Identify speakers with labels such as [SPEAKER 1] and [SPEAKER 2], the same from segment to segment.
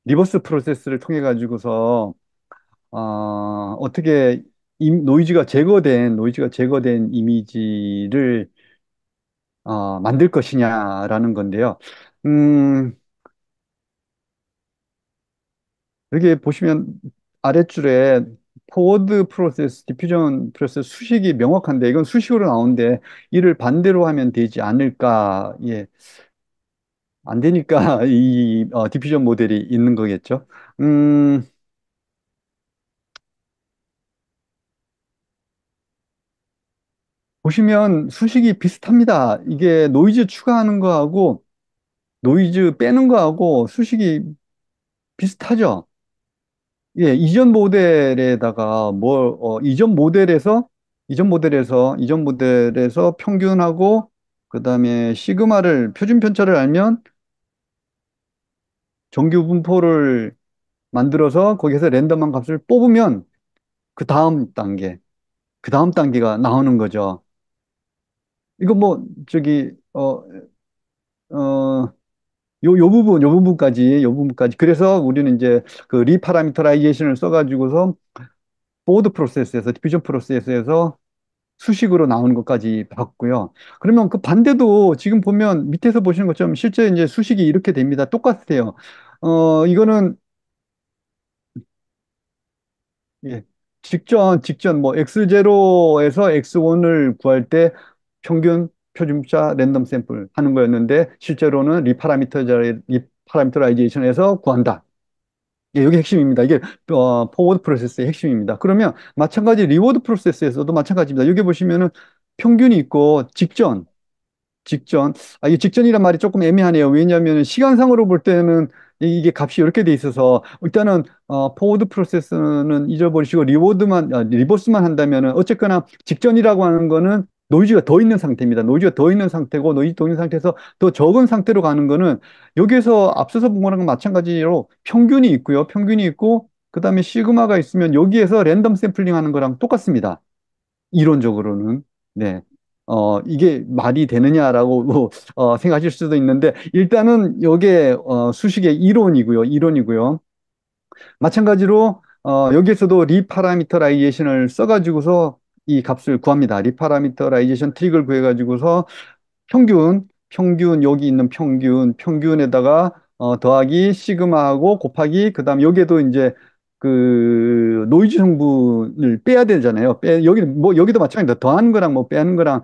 [SPEAKER 1] 리버스 프로세스를 통해 가지고서 어떻게 노이즈가 제거된 이미지를 만들 것이냐라는 건데요. 음, 여기 보시면 아랫줄에 포워드 프로세스, 디퓨전 프로세스 수식이 명확한데 이건 수식으로 나오는데 이를 반대로 하면 되지 않을까? 예, 안 되니까 이 디퓨전 모델이 있는 거겠죠. 음, 보시면 수식이 비슷합니다. 이게 노이즈 추가하는 거하고 노이즈 빼는 거하고 수식이 비슷하죠. 예, 이전 모델에서 평균하고 그다음에 시그마를 표준 편차를 알면 정규 분포를 만들어서 거기서 랜덤한 값을 뽑으면 그 다음 단계, 그 다음 단계가 나오는 거죠. 이거 뭐 저기 어, 요 부분까지. 그래서 우리는 이제 그 리파라미터라이제이션을 써가지고서 보드 프로세스에서, 디퓨전 프로세스에서 수식으로 나오는 것까지 봤고요. 그러면 그 반대도 지금 보면 밑에서 보시는 것처럼 실제 이제 수식이 이렇게 됩니다. 똑같아요. 이거는, 예, 직전, 뭐, X0에서 X1을 구할 때 평균 표준차 랜덤 샘플 하는 거였는데, 실제로는 리파라미터라이제이션에서 구한다. 예, 이게 핵심입니다. 이게 포워드 프로세스의 핵심입니다. 그러면 마찬가지 리워드 프로세스에서도 마찬가지입니다. 여기 보시면은 평균이 있고 직전. 이게 직전이란 말이 조금 애매하네요. 왜냐하면 시간상으로 볼 때는 이게 값이 이렇게 돼 있어서 일단은 포워드 프로세스는 잊어버리시고 리버스만 한다면은 어쨌거나 직전이라고 하는 거는 노이즈가 더 있는 상태입니다. 노이즈가 더 있는 상태고 노이즈 더 있는 상태에서 더 적은 상태로 가는 거는 여기에서 앞서서 본 거랑 마찬가지로 평균이 있고요. 평균이 있고 그다음에 시그마가 있으면 여기에서 랜덤 샘플링 하는 거랑 똑같습니다. 이론적으로는. 네. 이게 말이 되느냐라고 생각하실 수도 있는데, 일단은 이게 수식의 이론이고요. 마찬가지로 여기에서도 리파라미터라이제이션을 써가지고서 이 값을 구합니다. 리파라미터라이제이션 트릭을 구해가지고서 평균 여기 있는 평균에다가 더하기 시그마하고 곱하기 그다음 여기에도 이제 그 노이즈 성분을 빼야 되잖아요. 여기도 마찬가지입니다. 더하는 거랑 뭐 빼는 거랑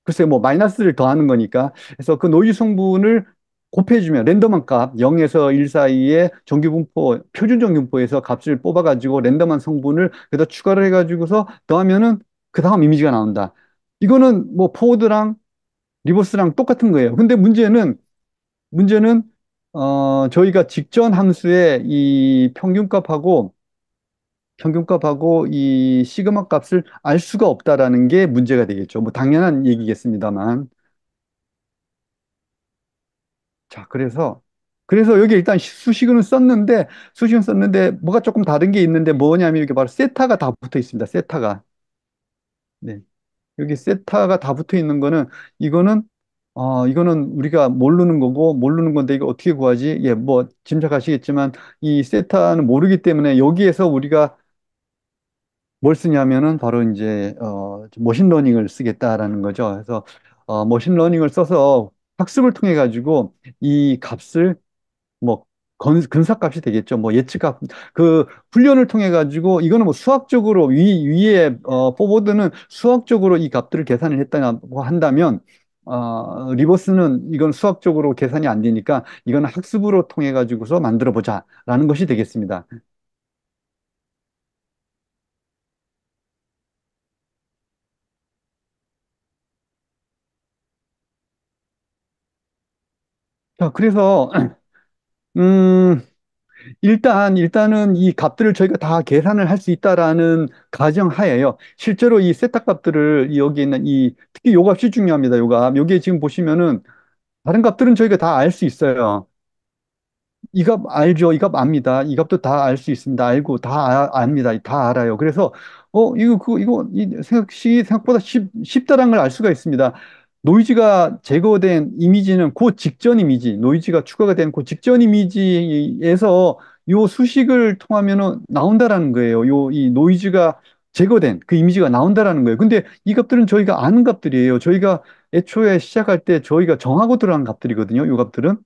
[SPEAKER 1] 글쎄 뭐 마이너스를 더하는 거니까. 그래서 그 노이즈 성분을 곱해주면 랜덤한 값 0에서 1 사이의 정규분포 표준 정규분포에서 값을 뽑아가지고 랜덤한 성분을 여기다 추가를 해가지고서 더하면은 그 다음 이미지가 나온다. 이거는 뭐 포워드랑 리버스랑 똑같은 거예요. 근데 문제는 저희가 직전 함수의 이 평균값하고 이 시그마 값을 알 수가 없다라는 게 문제가 되겠죠. 뭐 당연한 얘기겠습니다만. 자, 그래서 여기 일단 수식은 썼는데 뭐가 조금 다른 게 있는데 뭐냐면 여기 바로 세타가 다 붙어 있습니다. 세타가. 네. 여기 세타가 다 붙어 있는 거는 이거는 이거는 우리가 모르는 거고 모르는 건데 이거 어떻게 구하지? 예, 뭐 짐작하시겠지만 이 세타는 모르기 때문에 여기에서 우리가 뭘 쓰냐면은 바로 이제 머신러닝을 쓰겠다라는 거죠. 그래서 머신러닝을 써서 학습을 통해 가지고 이 값을 뭐 근사값이 되겠죠. 뭐 예측값 그 훈련을 통해 가지고 이거는 뭐 수학적으로 위에 포워드는 수학적으로 이 값들을 계산을 했다고 한다면 리버스는 이건 수학적으로 계산이 안 되니까 이거는 학습으로 통해 가지고서 만들어 보자라는 것이 되겠습니다. 자, 그래서 음 일단은 이 값들을 저희가 다 계산을 할 수 있다라는 가정하에요. 실제로 이 세타 값들을 여기 있는 특히 요 값이 중요합니다. 요 값. 여기에 지금 보시면은 다른 값들은 저희가 다 알 수 있어요. 이 값 알죠? 이 값 압니다. 이 값도 다 알 수 있습니다. 알고 다 압니다. 다 알아요. 그래서 생각보다 쉽다라는 걸 알 수가 있습니다. 노이즈가 제거된 이미지는 그 직전 이미지, 노이즈가 추가가 된 그 직전 이미지에서 요 수식을 통하면은 나온다라는 거예요. 이 노이즈가 제거된 그 이미지가 나온다라는 거예요. 근데 이 값들은 저희가 아는 값들이에요. 저희가 애초에 시작할 때 저희가 정하고 들어간 값들이거든요. 요 값들은.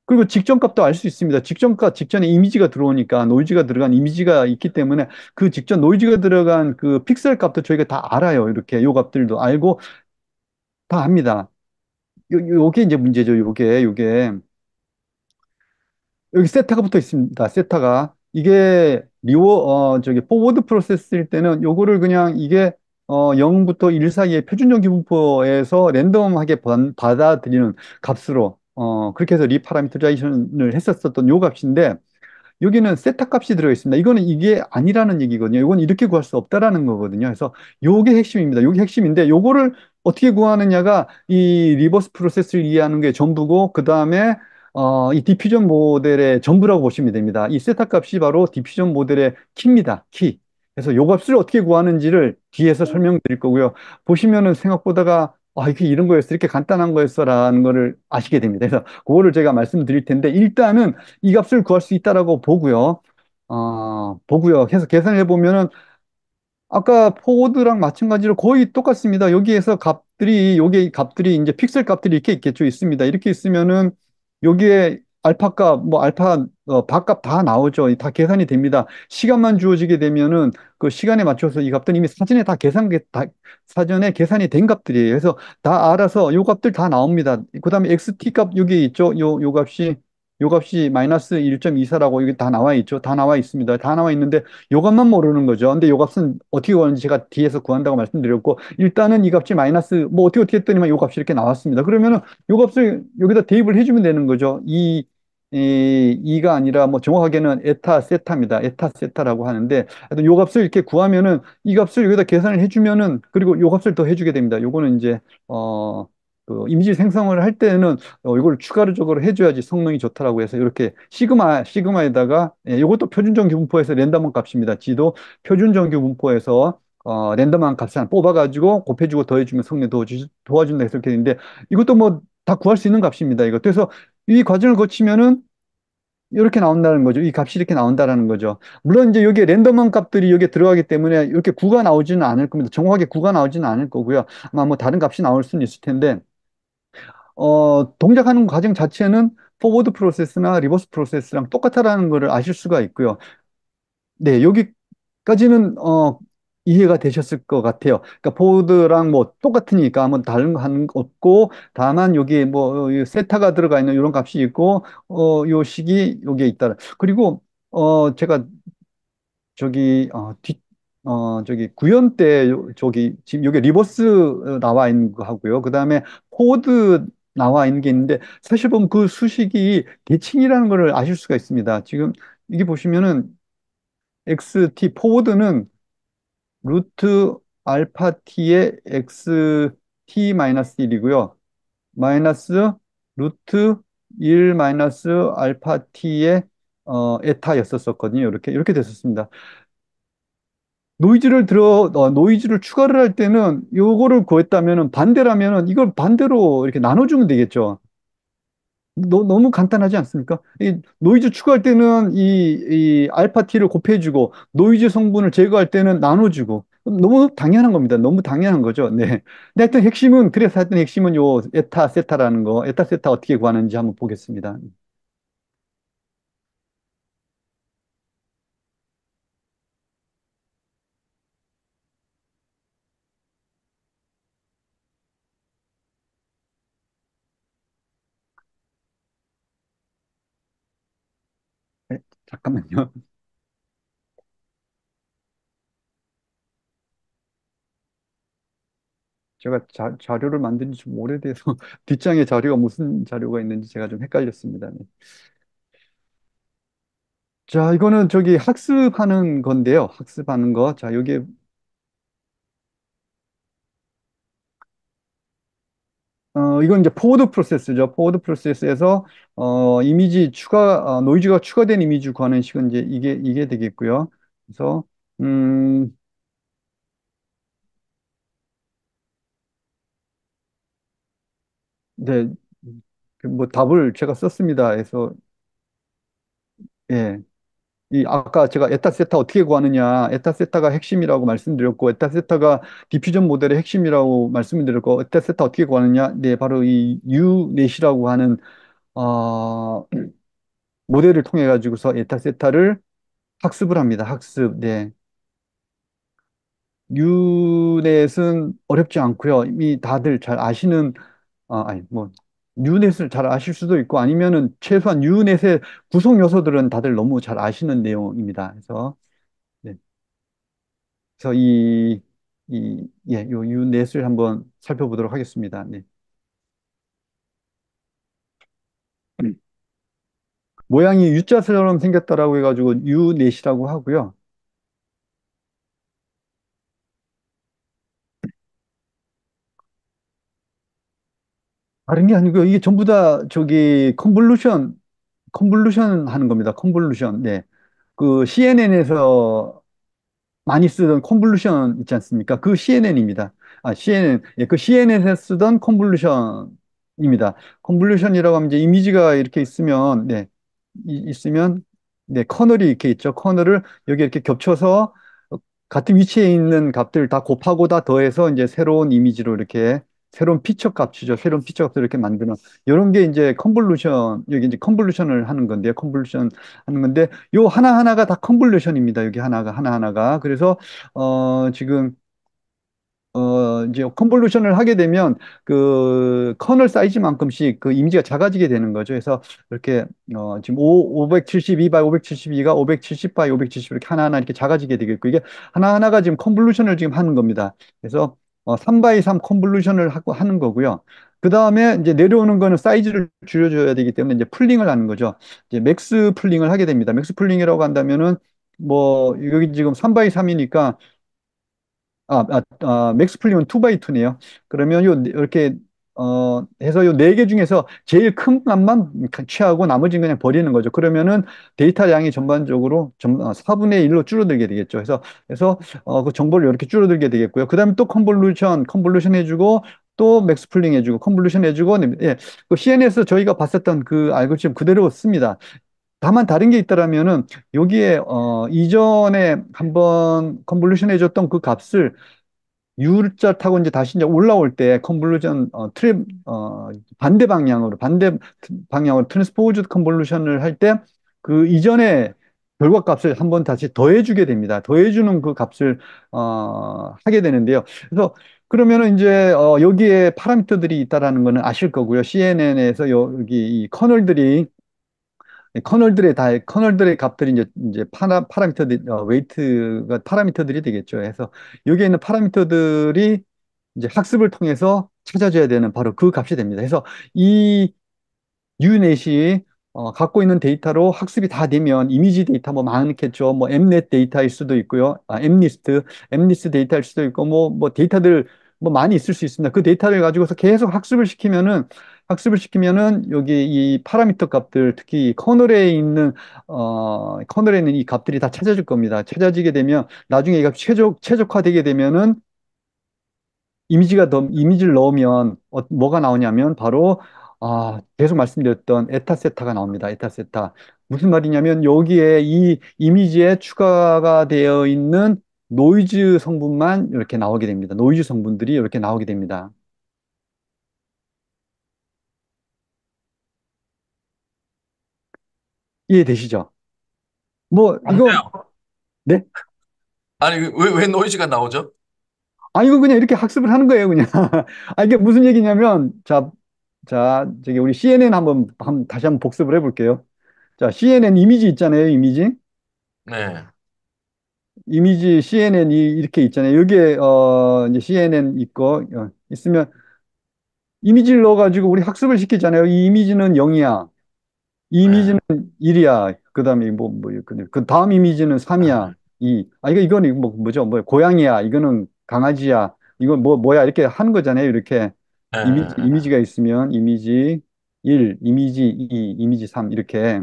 [SPEAKER 1] 그리고 직전 값도 알 수 있습니다. 직전 값 직전에 이미지가 들어오니까 노이즈가 들어간 이미지가 있기 때문에 그 직전 노이즈가 들어간 그 픽셀 값도 저희가 다 알아요. 이렇게 요 값들도 알고 다 압니다. 요게 이제 문제죠. 요게 여기 세타가 붙어 있습니다. 세타가 이게 저기 포워드 프로세스일 때는 요거를 그냥 이게 0부터 1 사이의 표준정 기분포에서 랜덤하게 받아들이는 값으로 그렇게 해서 리파라미터라이션을 했었던 요 값인데 여기는 세타 값이 들어가 있습니다. 이거는 이게 아니라는 얘기거든요. 이건 이렇게 구할 수 없다라는 거거든요. 그래서 요게 핵심입니다. 요게 핵심인데 요거를 어떻게 구하느냐가 이 리버스 프로세스를 이해하는 게 전부고 그다음에 이 디퓨전 모델의 전부라고 보시면 됩니다. 이 세타 값이 바로 디퓨전 모델의 키입니다. 키. 그래서 요 값을 어떻게 구하는지를 뒤에서 설명드릴 거고요. 보시면은 생각보다가 이게 이런 거였어. 이렇게 간단한 거였어라는 거를 아시게 됩니다. 그래서 그거를 제가 말씀드릴 텐데 일단은 이 값을 구할 수 있다라고 보고요. 보고요. 해서 계산해 보면은 아까 포워드랑 마찬가지로 거의 똑같습니다. 여기에서 요게 값들이 이제 픽셀 값들이 이렇게 있겠죠. 있습니다. 이렇게 있으면은 여기에 알파 값, 뭐 알파, 바값 다 나오죠. 다 계산이 됩니다. 시간만 주어지게 되면은 그 시간에 맞춰서 이 값들은 이미 사전에 계산이 된 값들이에요. 그래서 다 알아서 요 값들 다 나옵니다. 그 다음에 xt 값 여기 있죠. 요 값이 마이너스 1.24라고 여기 다 나와 있죠. 다 나와 있습니다. 다 나와 있는데 요것만 모르는 거죠. 근데 요 값은 어떻게 구하는지 제가 뒤에서 구한다고 말씀드렸고, 일단은 이 값이 마이너스, 뭐 어떻게 했더니만 요 값이 이렇게 나왔습니다. 그러면은 요 값을 여기다 대입을 해주면 되는 거죠. 이가 아니라 뭐 정확하게는 에타 세타입니다. 에타 세타라고 하는데, 하여튼 요 값을 이렇게 구하면은 이 값을 여기다 계산을 해주면은, 그리고 요 값을 더 해주게 됩니다. 요거는 이제, 그 이미지 생성을 할 때는 이걸 추가적으로 해줘야지 성능이 좋다라고 해서 이렇게 시그마에다가 이것도 표준정 기분포에서 랜덤한 값입니다. 지도 표준정 기분포에서 랜덤한 값을 하나 뽑아가지고 곱해주고 더해주면 성능 도와준다 해서 이렇게 되는데 이것도 뭐 다 구할 수 있는 값입니다. 이거 그래서 이 과정을 거치면은 이렇게 나온다는 거죠. 이 값이 이렇게 나온다는 거죠. 물론 이제 여기에 랜덤한 값들이 여기에 들어가기 때문에 이렇게 구가 나오지는 않을 겁니다. 정확하게 구가 나오지는 않을 거고요. 아마 뭐 다른 값이 나올 수는 있을 텐데 동작하는 과정 자체는 포워드 프로세스나 리버스 프로세스랑 똑같다라는 것을 아실 수가 있고요. 네, 여기까지는 이해가 되셨을 것 같아요. 그러니까 포워드랑 뭐 똑같으니까 뭐 다른 거 하는 거 없고 다만 여기 뭐이 세타가 들어가 있는 이런 값이 있고 요 식이 여기에 있다. 그리고 제가 저기 구현 때 저기 지금 여기 리버스 나와 있는 거 하고요. 그 다음에 포워드 나와 있는 게 있는데 사실 보면 그 수식이 대칭이라는 것을 아실 수가 있습니다. 지금 이게 보시면은 XT 포워드는 루트 알파 t의 XT 마이너스 1이고요. 마이너스 루트 1 마이너스 알파 t의 에타였었거든요. 이렇게 됐었습니다. 노이즈를 추가를 할 때는 요거를 구했다면은 반대라면은 이걸 반대로 이렇게 나눠주면 되겠죠. 너무 간단하지 않습니까? 이 노이즈 추가할 때는 이 알파 t를 곱해주고 노이즈 성분을 제거할 때는 나눠주고 너무 당연한 겁니다. 너무 당연한 거죠. 네. 근데 하여튼 핵심은 요 에타 세타라는 거, 에타 세타 어떻게 구하는지 한번 보겠습니다. 네, 잠깐만요. 제가 자료를 만든 지 좀 오래돼서 뒷장에 자료가 무슨 자료가 있는지 제가 좀 헷갈렸습니다. 네. 자, 이거는 저기 학습하는 건데요. 학습하는 거. 자, 여기 이건 이제 포워드 프로세스죠. 포워드 프로세스에서 이미지 노이즈가 추가된 이미지 구하는 식은 이제 이게 되겠고요. 그래서 음, 네, 그뭐 답을 제가 썼습니다. 그래서 예. 이 아까 제가 에타세타 어떻게 구하느냐, 에타세타가 핵심이라고 말씀드렸고, 에타세타가 디퓨전 모델의 핵심이라고 말씀을 드렸고, 에타세타 어떻게 구하느냐, 네, 바로 이 유넷이라고 하는 어, 모델을 통해 가지고서 에타세타를 학습을 합니다. 학습. 네. 유넷은 어렵지 않고요. 이미 다들 잘 아시는, 아니, 뭐, 유넷을 잘 아실 수도 있고, 아니면은 최소한 유넷의 구성 요소들은 다들 너무 잘 아시는 내용입니다. 네. 그래서 요 유넷을 한번 살펴보도록 하겠습니다. 네. 모양이 U자처럼 생겼다라고 해가지고 유넷이라고 하고요. 다른 게 아니고 이게 전부 다 저기 컨볼루션 하는 겁니다. 컨볼루션. 네. 그 CNN에서 많이 쓰던 컨볼루션 있지 않습니까? 그 CNN입니다. CNN. 예, 그 CNN에서 쓰던 컨볼루션입니다. 컨볼루션이라고 하면 이제 이미지가 이렇게 있으면, 네, 있으면, 네, 커널이 이렇게 있죠. 커널을 여기 이렇게 겹쳐서 같은 위치에 있는 값들 다 곱하고 다 더해서 이제 새로운 이미지로 이렇게 새로운 피처 값이죠. 새로운 피처 값을 이렇게 만드는 이런 게 이제 컨볼루션, 여기 이제 컨볼루션을 하는 건데요. 컨볼루션 하는 건데 요 하나하나가 다 컨볼루션입니다. 여기 하나하나가. 그래서 지금 이제 컨볼루션을 하게 되면 그 커널 사이즈만큼씩 그 이미지가 작아지게 되는 거죠. 그래서 이렇게 지금 572 바이 572가 570 바이 570 이렇게 하나하나 이렇게 작아지게 되겠고 이게 하나하나가 지금 컨볼루션을 지금 하는 겁니다. 그래서 3 바이 3 컨볼루션을 하고 하는 거고요. 그 다음에 이제 내려오는 거는 사이즈를 줄여줘야 되기 때문에 이제 풀링을 하는 거죠. 이제 맥스 풀링을 하게 됩니다. 맥스 풀링이라고 한다면은 뭐 여기 지금 3 바이 3이니까 맥스 풀리면 2x2네요. 그러면 이렇게, 해서 요 네 개 중에서 제일 큰 값만 취하고 나머지는 그냥 버리는 거죠. 그러면은 데이터 양이 전반적으로 4분의 1로 줄어들게 되겠죠. 그 정보를 이렇게 줄어들게 되겠고요. 그 다음에 또 컨볼루션 해주고, 또 맥스 풀링 해주고, 컨볼루션 해주고, 네, 예. 그 CNS 저희가 봤었던 그 알고리즘 그대로 씁니다. 다만 다른 게 있다라면은 여기에 이전에 한번 컨볼루션 해줬던 그 값을 U자 타고 이제 다시 이제 올라올 때 컨볼루션 반대 방향으로 트랜스포즈 컨볼루션을 할 때 그 이전에 결과 값을 한번 다시 더해주게 됩니다. 더해주는 그 값을 하게 되는데요. 그래서 그러면은 이제 여기에 파라미터들이 있다라는 거는 아실 거고요. CNN에서 여기 이 커널들의 값들이 이제 파라미터들, 웨이트가 파라미터들이 되겠죠. 그래서 여기에 있는 파라미터들이 이제 학습을 통해서 찾아줘야 되는 바로 그 값이 됩니다. 그래서 이 유넷이 갖고 있는 데이터로 학습이 다 되면 이미지 데이터 뭐 많겠죠. 뭐 엠넷 데이터일 수도 있고요. 엠리스트 데이터일 수도 있고 뭐 데이터들 뭐 많이 있을 수 있습니다. 그 데이터를 가지고서 계속 학습을 시키면은 여기 이 파라미터 값들 특히 커널에 있는 이 값들이 다 찾아질 겁니다. 찾아지게 되면 나중에 이 값이 최적화되게 되면은 이미지를 넣으면 뭐가 나오냐면 바로 계속 말씀드렸던 에타세타가 나옵니다. 에타세타. 무슨 말이냐면 여기에 이 이미지에 추가가 되어 있는 노이즈 성분만 이렇게 나오게 됩니다. 노이즈 성분들이 이렇게 나오게 됩니다. 이해되시죠? 뭐
[SPEAKER 2] 안
[SPEAKER 1] 이거
[SPEAKER 2] 돼요.
[SPEAKER 1] 네?
[SPEAKER 2] 아니, 왜 노이즈가 나오죠?
[SPEAKER 1] 이거 그냥 이렇게 학습을 하는 거예요, 그냥. 이게 무슨 얘기냐면 저기 우리 CNN 다시 한번 복습을 해볼게요. 자, CNN 이미지 있잖아요, 이미지.
[SPEAKER 2] 네.
[SPEAKER 1] 이미지 CNN이 이렇게 있잖아요. 여기에 이제 CNN 있고 있으면 이미지를 넣어가지고 우리 학습을 시키잖아요. 이 이미지는 0이야. 이
[SPEAKER 2] 네.
[SPEAKER 1] 이미지는 1이야. 그다음에 그 다음 이미지는 3이야. 이거는 뭐죠? 고양이야. 이거는 강아지야. 이건 뭐야? 이렇게 하는 거잖아요. 이렇게.
[SPEAKER 2] 예, 예,
[SPEAKER 1] 이미지가 있으면 이미지 1, 이미지 2, 이미지 3 이렇게.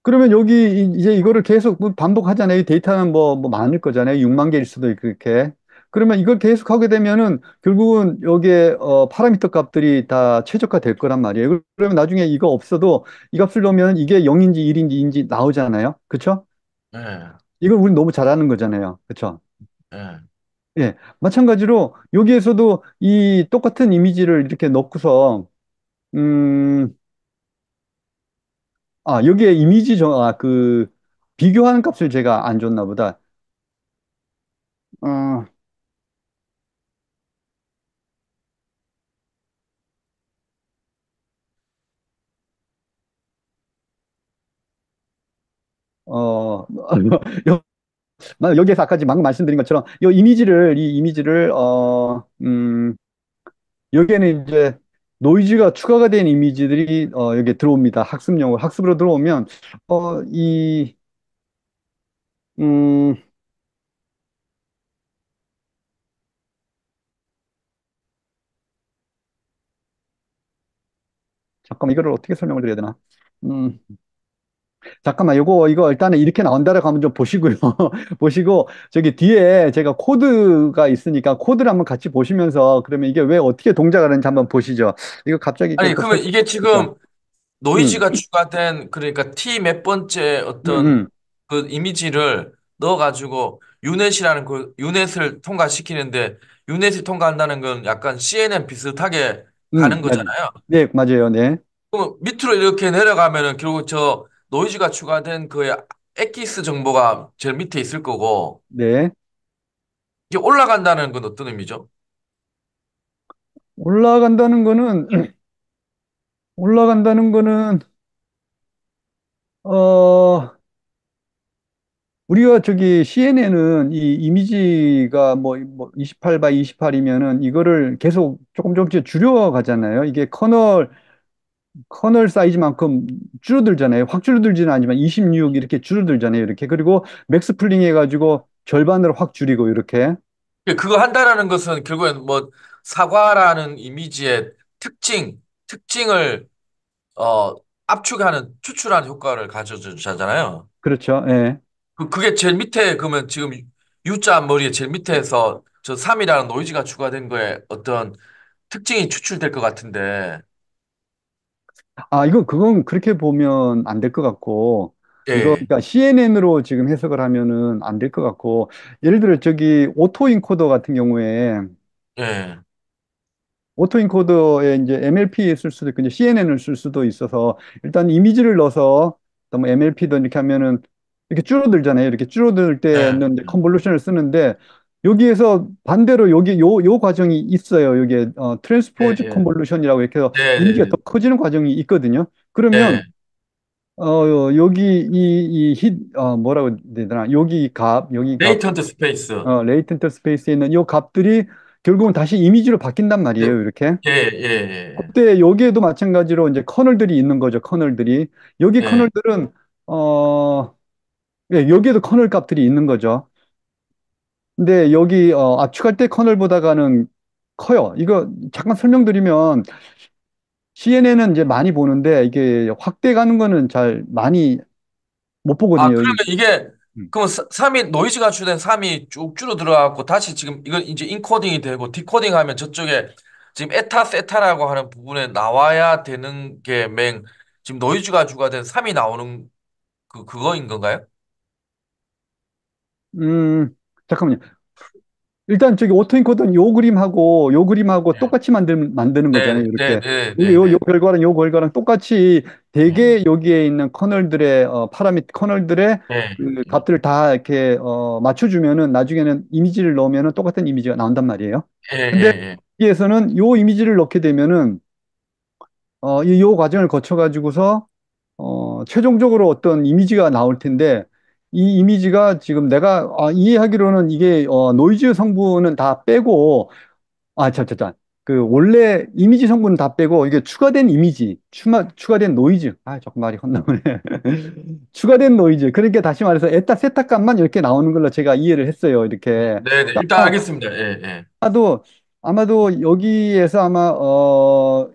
[SPEAKER 1] 그러면 여기 이제 이거를 계속 뭐 반복하잖아요. 이 데이터는 뭐 많을 거잖아요. 6만 개일 수도 있고 그렇게. 그러면 이걸 계속 하게 되면은 결국은 여기에 파라미터 값들이 다 최적화 될 거란 말이에요. 그러면 나중에 이거 없어도 이 값을 넣으면 이게 0인지 1인지 2인지 나오잖아요. 그렇죠?
[SPEAKER 2] 예,
[SPEAKER 1] 이걸 우리 너무 잘하는 거잖아요. 그렇죠?
[SPEAKER 2] 예.
[SPEAKER 1] 예. 마찬가지로 여기에서도 이 똑같은 이미지를 이렇게 넣고서 음, 여기에 비교하는 값을 제가 안 줬나 보다. 어, 어, 여- 여기에서 아까 지금 방금 말씀드린 것처럼 이 이미지를, 여기에는 이제 노이즈가 추가가 된 이미지들이, 여기에 들어옵니다. 학습으로 들어오면, 어, 이, 음, 잠깐만, 이거를 어떻게 설명을 드려야 되나? 음, 잠깐만, 이거 일단은 이렇게 나온다라고 하면 좀 보시고요. 보시고, 저기 뒤에 제가 코드가 있으니까 코드를 한번 같이 보시면서, 그러면 이게 왜 어떻게 동작하는지 한번 보시죠. 이거 갑자기 이게
[SPEAKER 2] 아니,
[SPEAKER 1] 또
[SPEAKER 2] 그러면 이게
[SPEAKER 1] 설정이니까.
[SPEAKER 2] 지금
[SPEAKER 1] 음,
[SPEAKER 2] 노이즈가 추가된, 그러니까 T 몇 번째
[SPEAKER 1] 음,
[SPEAKER 2] 어떤
[SPEAKER 1] 음.
[SPEAKER 2] 그 이미지를 넣어가지고 유넷이라는 그 유넷을 통과시키는데 유넷이 통과한다는 건 약간 CNN 비슷하게 가는
[SPEAKER 1] 맞아요.
[SPEAKER 2] 거잖아요.
[SPEAKER 1] 네, 맞아요. 네.
[SPEAKER 2] 그럼 밑으로 이렇게 내려가면은 결국 저 노이즈가 추가된 그 엑기스 정보가 제일 밑에 있을 거고
[SPEAKER 1] 네.
[SPEAKER 2] 이게 올라간다는 건 어떤 의미죠?
[SPEAKER 1] 올라간다는 거는, 올라간다는 거는, 어, 우리가 저기 CNN은 이 이미지가 뭐 28 바이 28이면은 이거를 계속 조금 조금씩 줄여가잖아요. 이게 커널 사이즈만큼 줄어들잖아요. 확 줄어들지는 않지만 26 이렇게 줄어들잖아요. 이렇게. 그리고 맥스 풀링 해가지고 절반으로 확 줄이고 이렇게.
[SPEAKER 2] 그거 한다라는 것은 결국엔 뭐 사과라는 이미지의 특징을 어, 압축하는, 추출하는 효과를 가져주잖아요.
[SPEAKER 1] 그렇죠. 예.
[SPEAKER 2] 그게 제일 밑에, 그러면 지금 U자 머리에 제일 밑에서 저 3이라는 노이즈가 추가된 거에 어떤 특징이 추출될 것 같은데,
[SPEAKER 1] 그건 그렇게 보면 안 될 것 같고,
[SPEAKER 2] 예,
[SPEAKER 1] 그러니까 CNN으로 지금 해석을 하면은 안 될 것 같고, 예를 들어 저기 오토인코더 같은 경우에,
[SPEAKER 2] 예,
[SPEAKER 1] 오토인코더에 이제 MLP 쓸 수도 있고, 이제 CNN을 쓸 수도 있어서, 일단 이미지를 넣어서, 뭐 MLP도 이렇게 하면은, 이렇게 줄어들잖아요. 이렇게 줄어들
[SPEAKER 2] 예,
[SPEAKER 1] 때는 이제 컨볼루션을 쓰는데, 여기에서 반대로 요 과정이 있어요. 여기에,
[SPEAKER 2] 예,
[SPEAKER 1] 트랜스포즈
[SPEAKER 2] 예,
[SPEAKER 1] 컨볼루션이라고 이렇게 해서 이미지가
[SPEAKER 2] 예,
[SPEAKER 1] 더 커지는 과정이 있거든요.
[SPEAKER 2] 예,
[SPEAKER 1] 그러면 여기 뭐라고 해야 되나?
[SPEAKER 2] 레이턴트 스페이스,
[SPEAKER 1] 레이텐트 스페이스에 있는 이 값들이 결국은 다시 이미지로 바뀐단
[SPEAKER 2] 예,
[SPEAKER 1] 말이에요. 이렇게.
[SPEAKER 2] 예, 예,
[SPEAKER 1] 그때 여기에도 마찬가지로 이제 커널들이 있는 거죠. 커널들이. 여기
[SPEAKER 2] 예, 예.
[SPEAKER 1] 커널들은, 어, 여기에도 커널 값들이 있는 거죠. 근데 여기, 압축할 때 커널보다가는 커요. 이거 잠깐 설명드리면 CNN은 이제 많이 보는데 이게 확대 가는 거는 잘 많이 못
[SPEAKER 2] 아,
[SPEAKER 1] 보거든요.
[SPEAKER 2] 그러면 이게,
[SPEAKER 1] 음.
[SPEAKER 2] 그러면 3이, 노이즈가 추된 3이 쭉 줄어들어갖고 다시 지금 이거 이제 인코딩이 되고 디코딩 하면 저쪽에 지금 세타라고 하는 부분에 나와야 되는 게 지금 노이즈가 추가된 3이 나오는 그거인 건가요?
[SPEAKER 1] 음, 잠깐만요. 일단 저기 오토인코드는 요 그림하고 똑같이 만드는
[SPEAKER 2] 네,
[SPEAKER 1] 거잖아요.
[SPEAKER 2] 네,
[SPEAKER 1] 이렇게.
[SPEAKER 2] 네,
[SPEAKER 1] 여기
[SPEAKER 2] 네, 네,
[SPEAKER 1] 요 결과랑 똑같이
[SPEAKER 2] 네,
[SPEAKER 1] 대개 여기에 있는 커널들의
[SPEAKER 2] 네,
[SPEAKER 1] 그 값들을 다 이렇게 맞춰주면은 나중에는 이미지를 넣으면은 똑같은 이미지가 나온단 말이에요.
[SPEAKER 2] 예,
[SPEAKER 1] 근데
[SPEAKER 2] 예,
[SPEAKER 1] 여기에서는 요 이미지를 넣게 되면은 요 과정을 거쳐가지고서 최종적으로 어떤 이미지가 나올 텐데 이 이미지가 지금 내가 이해하기로는 이게 노이즈 성분은 다 빼고 자. 그 원래 이미지 성분은 다 빼고 이게 추가된 이미지, 추가된 노이즈. 아, 조금 말이 헛나오네. 추가된 노이즈. 그러니까 다시 말해서 에타 세타 값만 이렇게 나오는 걸로 제가 이해를 했어요. 이렇게.
[SPEAKER 2] 네네. 일단 알겠습니다. 예, 예.
[SPEAKER 1] 아마도 아마도 여기에서 아마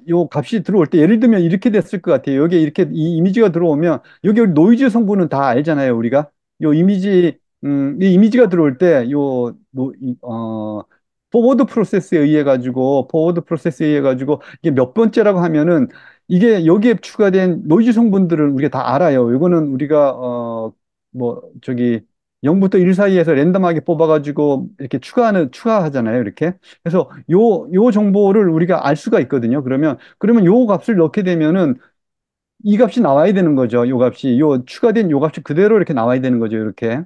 [SPEAKER 1] 요 값이 들어올 때 예를 들면 이렇게 됐을 것 같아요. 여기 이렇게 이 이미지가 들어오면 여기 노이즈 성분은 다 알잖아요, 우리가. 요 이미지 이 이미지가 들어올 때요 포워드 프로세스에 의해 가지고 이게 몇 번째라고 하면은 이게 여기에 추가된 노이즈 성분들을 우리가 다 알아요. 이거는 우리가 뭐 저기 0부터 1 사이에서 랜덤하게 뽑아가지고 이렇게 추가하잖아요. 이렇게. 그래서 요 정보를 우리가 알 수가 있거든요. 그러면 요 값을 넣게 되면은 이 값이 나와야 되는 거죠. 요 값이. 요 추가된 요 값이 그대로 이렇게 나와야 되는 거죠. 이렇게.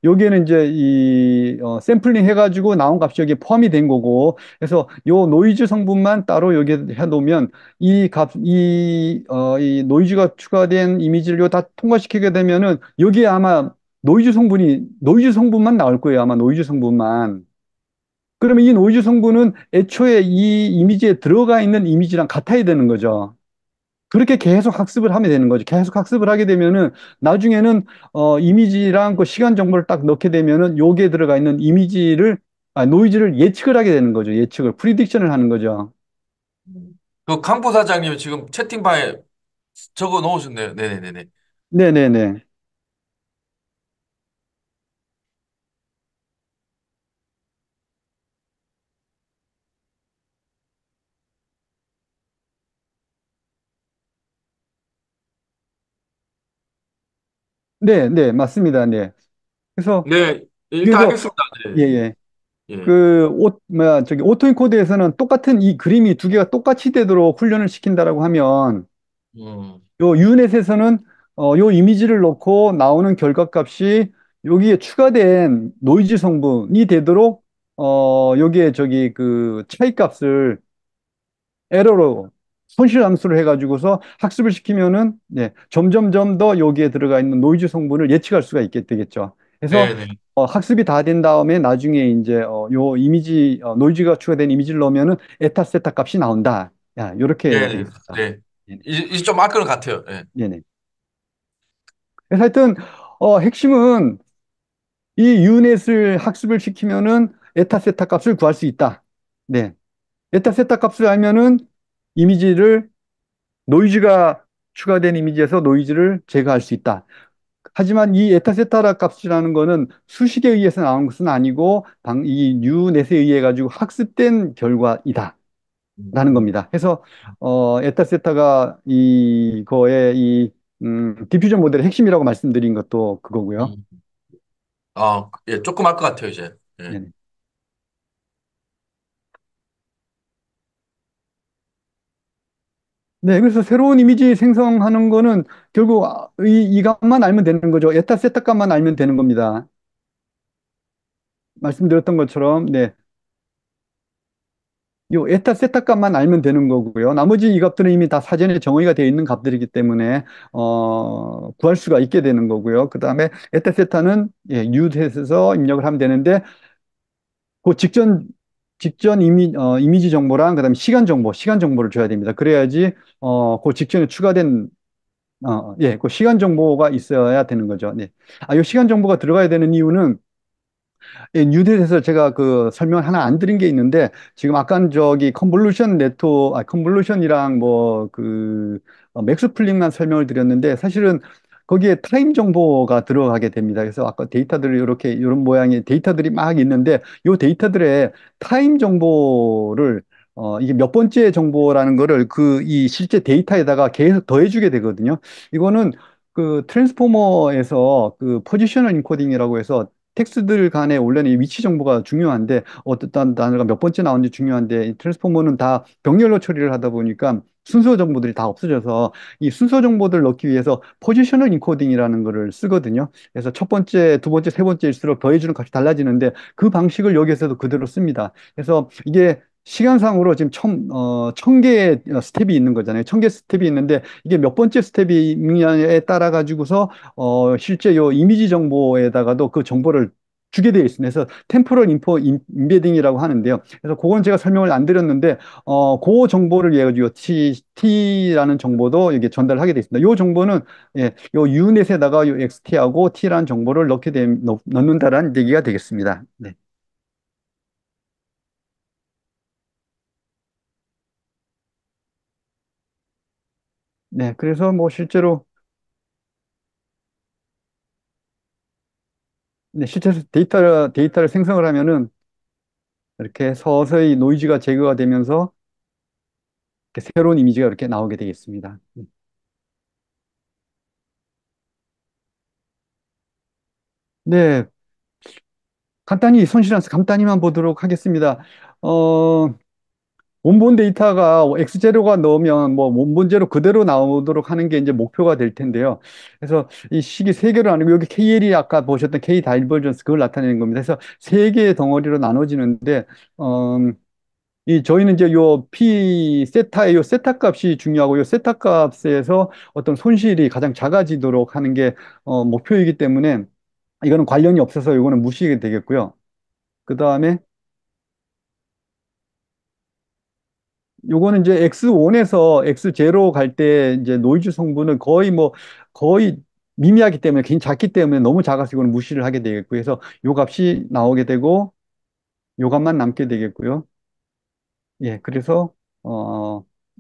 [SPEAKER 1] 여기에는 이제 샘플링 해가지고 나온 값이 여기에 포함이 된 거고, 그래서 요 노이즈 성분만 따로 여기에 해놓으면 이 노이즈가 추가된 이미지를 요 다 통과시키게 되면은 여기에 아마 노이즈 성분만 나올 거예요. 아마 노이즈 성분만. 그러면 이 노이즈 성분은 애초에 이 이미지에 들어가 있는 이미지랑 같아야 되는 거죠. 그렇게 계속 학습을 하면 되는 거죠. 계속 학습을 하게 되면은 나중에는 이미지랑 그 시간 정보를 딱 넣게 되면은 여기에 들어가 있는 노이즈를 예측을 하게 되는 거죠. 예측을 프리딕션을 하는 거죠.
[SPEAKER 2] 그 강부 사장님 지금 채팅방에 적어 놓으셨네요. 네네네네.
[SPEAKER 1] 네네네. 네, 네, 맞습니다. 네. 그래서
[SPEAKER 2] 네, 일단
[SPEAKER 1] 그래서
[SPEAKER 2] 알겠습니다.
[SPEAKER 1] 예,
[SPEAKER 2] 네.
[SPEAKER 1] 예.
[SPEAKER 2] 예.
[SPEAKER 1] 저기 오토인코드에서는 똑같은 이 그림이 두 개가 똑같이 되도록 훈련을 시킨다라고 하면
[SPEAKER 2] 음,
[SPEAKER 1] 요 유넷에서는 요 이미지를 넣고 나오는 결과값이 여기에 추가된 노이즈 성분이 되도록 여기에 저기 그 차이값을 에러로 손실함수를 해가지고서 학습을 시키면은 네, 점점점 더 여기에 들어가 있는 노이즈 성분을 예측할 수가 있게 되겠죠. 그래서
[SPEAKER 2] 네네.
[SPEAKER 1] 학습이 다 된 다음에 나중에 이제 요 이미지 노이즈가 추가된 이미지를 넣으면은 에타 세타 값이 나온다. 야, 이렇게
[SPEAKER 2] 네네.
[SPEAKER 1] 되겠습니다.
[SPEAKER 2] 네.
[SPEAKER 1] 네네.
[SPEAKER 2] 이제 좀 알 것 같아요. 예.
[SPEAKER 1] 네네. 그래서 하여튼 핵심은 이 유넷을 학습을 시키면은 에타 세타 값을 구할 수 있다. 네. 에타 세타 값을 알면은 이미지를 노이즈가 추가된 이미지에서 노이즈를 제거할 수 있다. 하지만 이 에타 세타 값이라는 거는 수식에 의해서 나온 것은 아니고 이 유넷에 의해 가지고 학습된 결과이다. 라는
[SPEAKER 2] 음,
[SPEAKER 1] 겁니다. 그래서 에타 세타가 이거의 디퓨전 모델의 핵심이라고 말씀드린 것도 그거고요.
[SPEAKER 2] 음. 아, 예, 조금 알 것 같아요, 이제. 예.
[SPEAKER 1] 네네. 네, 그래서 새로운 이미지 생성하는 거는 결국 이 값만 알면 되는 거죠. 에타 세타 값만 알면 되는 겁니다. 말씀드렸던 것처럼, 네. 요 에타 세타 값만 알면 되는 거고요. 나머지 이 값들은 이미 다 사전에 정의가 되어 있는 값들이기 때문에 구할 수가 있게 되는 거고요. 그 다음에 에타 세타는 유에서 입력을 하면 되는데 그 직전 이미지 정보랑 그다음에 시간 정보를 줘야 됩니다. 그래야지 그 직전에 추가된 그 시간 정보가 있어야 되는 거죠. 네. 이 시간 정보가 들어가야 되는 이유는 뉴딜에서 제가 그 설명을 하나 안 드린 게 있는데 지금 아까 저기 컨볼루션이랑 뭐 그 맥스플링만 설명을 드렸는데 사실은 거기에 타임 정보가 들어가게 됩니다. 그래서 아까 데이터들이 이렇게 이런 모양의 데이터들이 막 있는데 이 데이터들의 타임 정보를 이게 몇 번째 정보라는 거를 그 이 실제 데이터에다가 계속 더해주게 되거든요. 이거는 그 트랜스포머에서 그 포지셔널 인코딩이라고 해서 텍스트들 간에 원래는 이 위치 정보가 중요한데 어떤 단어가 몇 번째 나오는지 중요한데 이 트랜스포머는 다 병렬로 처리를 하다 보니까 순서 정보들이 다 없어져서 이 순서 정보들을 넣기 위해서 포지셔널 인코딩이라는 거를 쓰거든요. 그래서 첫 번째, 두 번째, 세 번째일수록 더해주는 값이 달라지는데 그 방식을 여기에서도 그대로 씁니다. 그래서 이게 시간상으로 지금 천 개의 스텝이 있는 거잖아요. 1,000개 스텝이 있는데 이게 몇 번째 스텝이냐에 따라 가지고서 실제 요 이미지 정보에다가도 그 정보를 주게 되어 있습니다. 그래서 템포럴 인포 인베딩이라고 하는데요. 그래서 그건 제가 설명을 안 드렸는데 그 정보를 위해 가지고 T라는 정보도 이게 전달하게 되어 있습니다. 이 정보는 예, 요 유넷에다가 요 XT하고 T라는 정보를 넣는다라는 얘기가 되겠습니다. 네. 네, 그래서 뭐 실제로 네, 실제로 데이터를 생성을 하면은 이렇게 서서히 노이즈가 제거가 되면서 이렇게 새로운 이미지가 이렇게 나오게 되겠습니다. 네, 간단히 손실한서 간단히만 보도록 하겠습니다. 어, 원본 데이터가 X제로가 넣으면 뭐 원본제로 그대로 나오도록 하는 게 이제 목표가 될 텐데요. 그래서 이 식이 세 개로 나누고 여기 KL이 아까 보셨던 K 다이버전스 그걸 나타내는 겁니다. 그래서 세 개의 덩어리로 나눠지는데 어, 이 저희는 이제 요 P 세타의 요 세타 값이 중요하고 요 세타 값에서 어떤 손실이 가장 작아지도록 하는 게 목표이기 때문에 이거는 관련이 없어서 이거는 무시하게 되겠고요. 그 다음에 요거는 이제 X1에서 X0 갈 때 이제 노이즈 성분은 거의 미미하기 때문에 굉장히 작기 때문에 너무 작아서 이거는 무시를 하게 되겠고요. 그래서 요 값이 나오게 되고 요 값만 남게 되겠고요. 예, 그래서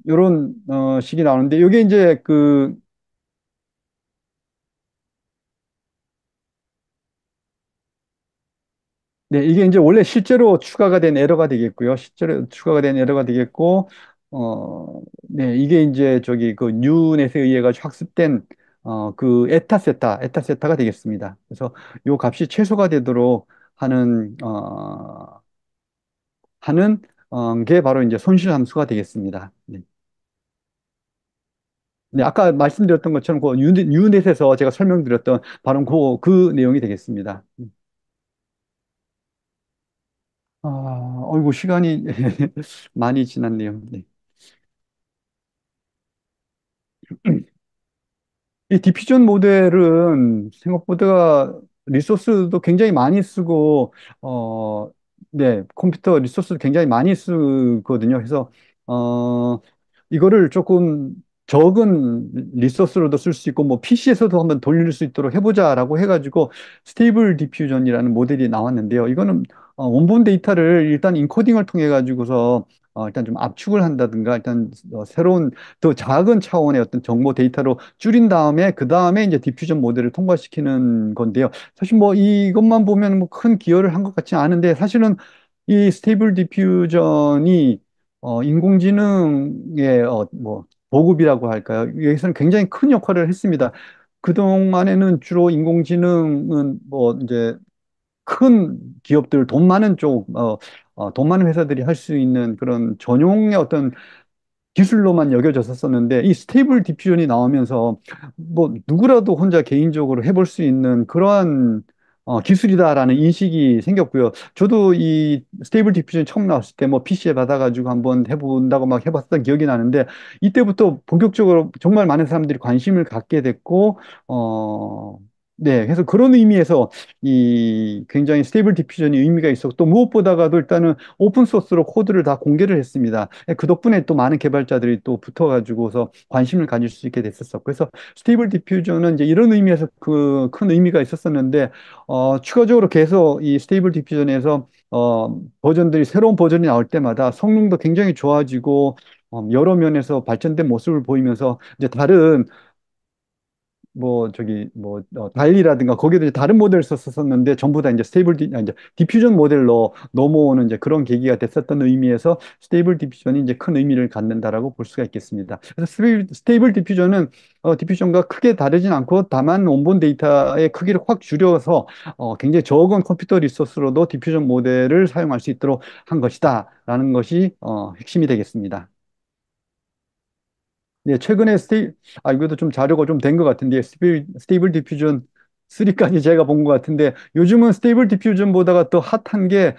[SPEAKER 1] 요런 식이 나오는데 요게 이제 네, 이게 이제 원래 실제로 추가가 된 에러가 되겠고요. 실제로 추가가 된 에러가 되겠고, 네, 이게 이제 저기 그 뉴넷에 의해 가지고 학습된 그 에타세타가 되겠습니다. 그래서 요 값이 최소가 되도록 하는 게 바로 이제 손실 함수가 되겠습니다. 네. 네, 아까 말씀드렸던 것처럼 그 유넷에서 제가 설명드렸던 바로 그 내용이 되겠습니다. 어이구, 시간이 많이 지났네요. 네. 이 디퓨전 모델은 생각보다 리소스도 굉장히 많이 쓰고, 네, 컴퓨터 리소스도 굉장히 많이 쓰거든요. 그래서, 이거를 조금 적은 리소스로도 쓸 수 있고, 뭐, PC에서도 한번 돌릴 수 있도록 해보자라고 해가지고, 스테이블 디퓨전이라는 모델이 나왔는데요. 이거는 원본 데이터를 일단 인코딩을 통해 가지고서 일단 좀 압축을 한다든가, 일단 새로운 더 작은 차원의 어떤 정보 데이터로 줄인 다음에 그 다음에 이제 디퓨전 모델을 통과시키는 건데요. 사실 뭐 이것만 보면 뭐 큰 기여를 한 것 같지 않은데 사실은 이 스테이블 디퓨전이 인공지능의 뭐 보급이라고 할까요? 여기서는 굉장히 큰 역할을 했습니다. 그동안에는 주로 인공지능은 뭐 이제 큰 기업들, 돈 많은 회사들이 할 수 있는 그런 전용의 어떤 기술로만 여겨졌었는데 이 스테이블 디퓨전이 나오면서 뭐 누구라도 혼자 개인적으로 해볼 수 있는 그러한 기술이다라는 인식이 생겼고요. 저도 이 스테이블 디퓨전 처음 나왔을 때 뭐 PC에 받아가지고 한번 해본다고 막 해봤던 기억이 나는데 이때부터 본격적으로 정말 많은 사람들이 관심을 갖게 됐고 네, 그래서 그런 의미에서 이 굉장히 스테이블 디퓨전이 의미가 있었고 또 무엇보다가도 일단은 오픈 소스로 코드를 다 공개를 했습니다. 그 덕분에 또 많은 개발자들이 또 붙어가지고서 관심을 가질 수 있게 됐었고 그래서 스테이블 디퓨전은 이제 이런 의미에서 그 큰 의미가 있었었는데 추가적으로 계속 이 스테이블 디퓨전에서 새로운 버전이 나올 때마다 성능도 굉장히 좋아지고 여러 면에서 발전된 모습을 보이면서 이제 다른 달리라든가 거기도 이제 다른 모델을 썼었는데 전부 다 이제 이제 디퓨전 모델로 넘어오는 이제 그런 계기가 됐었던 의미에서 스테이블 디퓨전이 이제 큰 의미를 갖는다라고 볼 수가 있겠습니다. 그래서 스테이블 디퓨전은 디퓨전과 크게 다르진 않고 다만 원본 데이터의 크기를 확 줄여서 굉장히 적은 컴퓨터 리소스로도 디퓨전 모델을 사용할 수 있도록 한 것이다라는 것이 핵심이 되겠습니다. 네, 최근에 이것도 좀 자료가 좀 된 것 같은데, 스테이블 디퓨전 3까지 제가 본 것 같은데, 요즘은 스테이블 디퓨전보다가 더 핫한 게,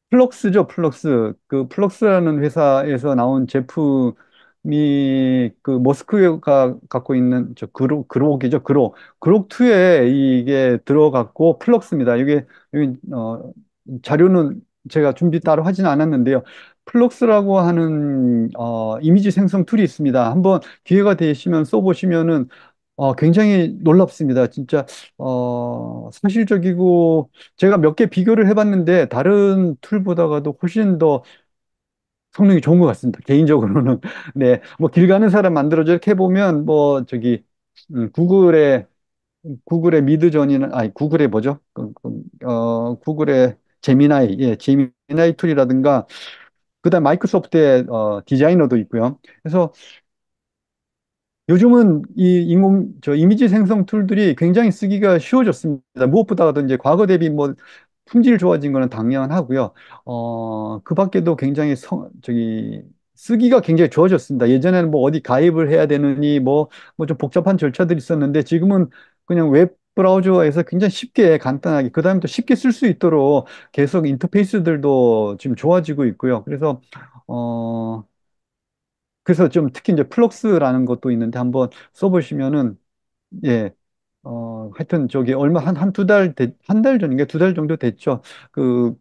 [SPEAKER 1] 플럭스죠, 플럭스. 그 플럭스라는 회사에서 나온 제품이 그 머스크가 갖고 있는 저 그록이죠. 그록 2에 이게 들어갔고 플럭스입니다. 이게 여기 자료는 제가 준비 따로 하진 않았는데요. 플럭스라고 하는 이미지 생성 툴이 있습니다. 한번 기회가 되시면 써보시면은 굉장히 놀랍습니다. 진짜 사실적이고 제가 몇 개 비교를 해봤는데 다른 툴보다가도 훨씬 더 성능이 좋은 것 같습니다. 개인적으로는. 네. 뭐 길 가는 사람 만들어져 이렇게 해보면 뭐 저기 구글의 미드전이나 아니 구글의 뭐죠? 구글의 제미나이, 예, 제미나이 툴이라든가 그다음 마이크로소프트의 디자이너도 있고요. 그래서 요즘은 이 저 이미지 생성 툴들이 굉장히 쓰기가 쉬워졌습니다. 무엇보다도 이제 과거 대비 뭐 품질 좋아진 거는 당연하고요. 그 밖에도 굉장히 쓰기가 굉장히 좋아졌습니다. 예전에는 뭐 어디 가입을 해야 되느니 뭐 좀 복잡한 절차들이 있었는데 지금은 그냥 웹 브라우저에서 굉장히 쉽게 간단하게 그다음에 또 쉽게 쓸 수 있도록 계속 인터페이스들도 지금 좋아지고 있고요. 그래서 좀 특히 이제 플럭스라는 것도 있는데 한번 써보시면은, 예, 하여튼 저기 얼마 한 두 달, 한 달 전인가 두 달 정도 됐죠. 그,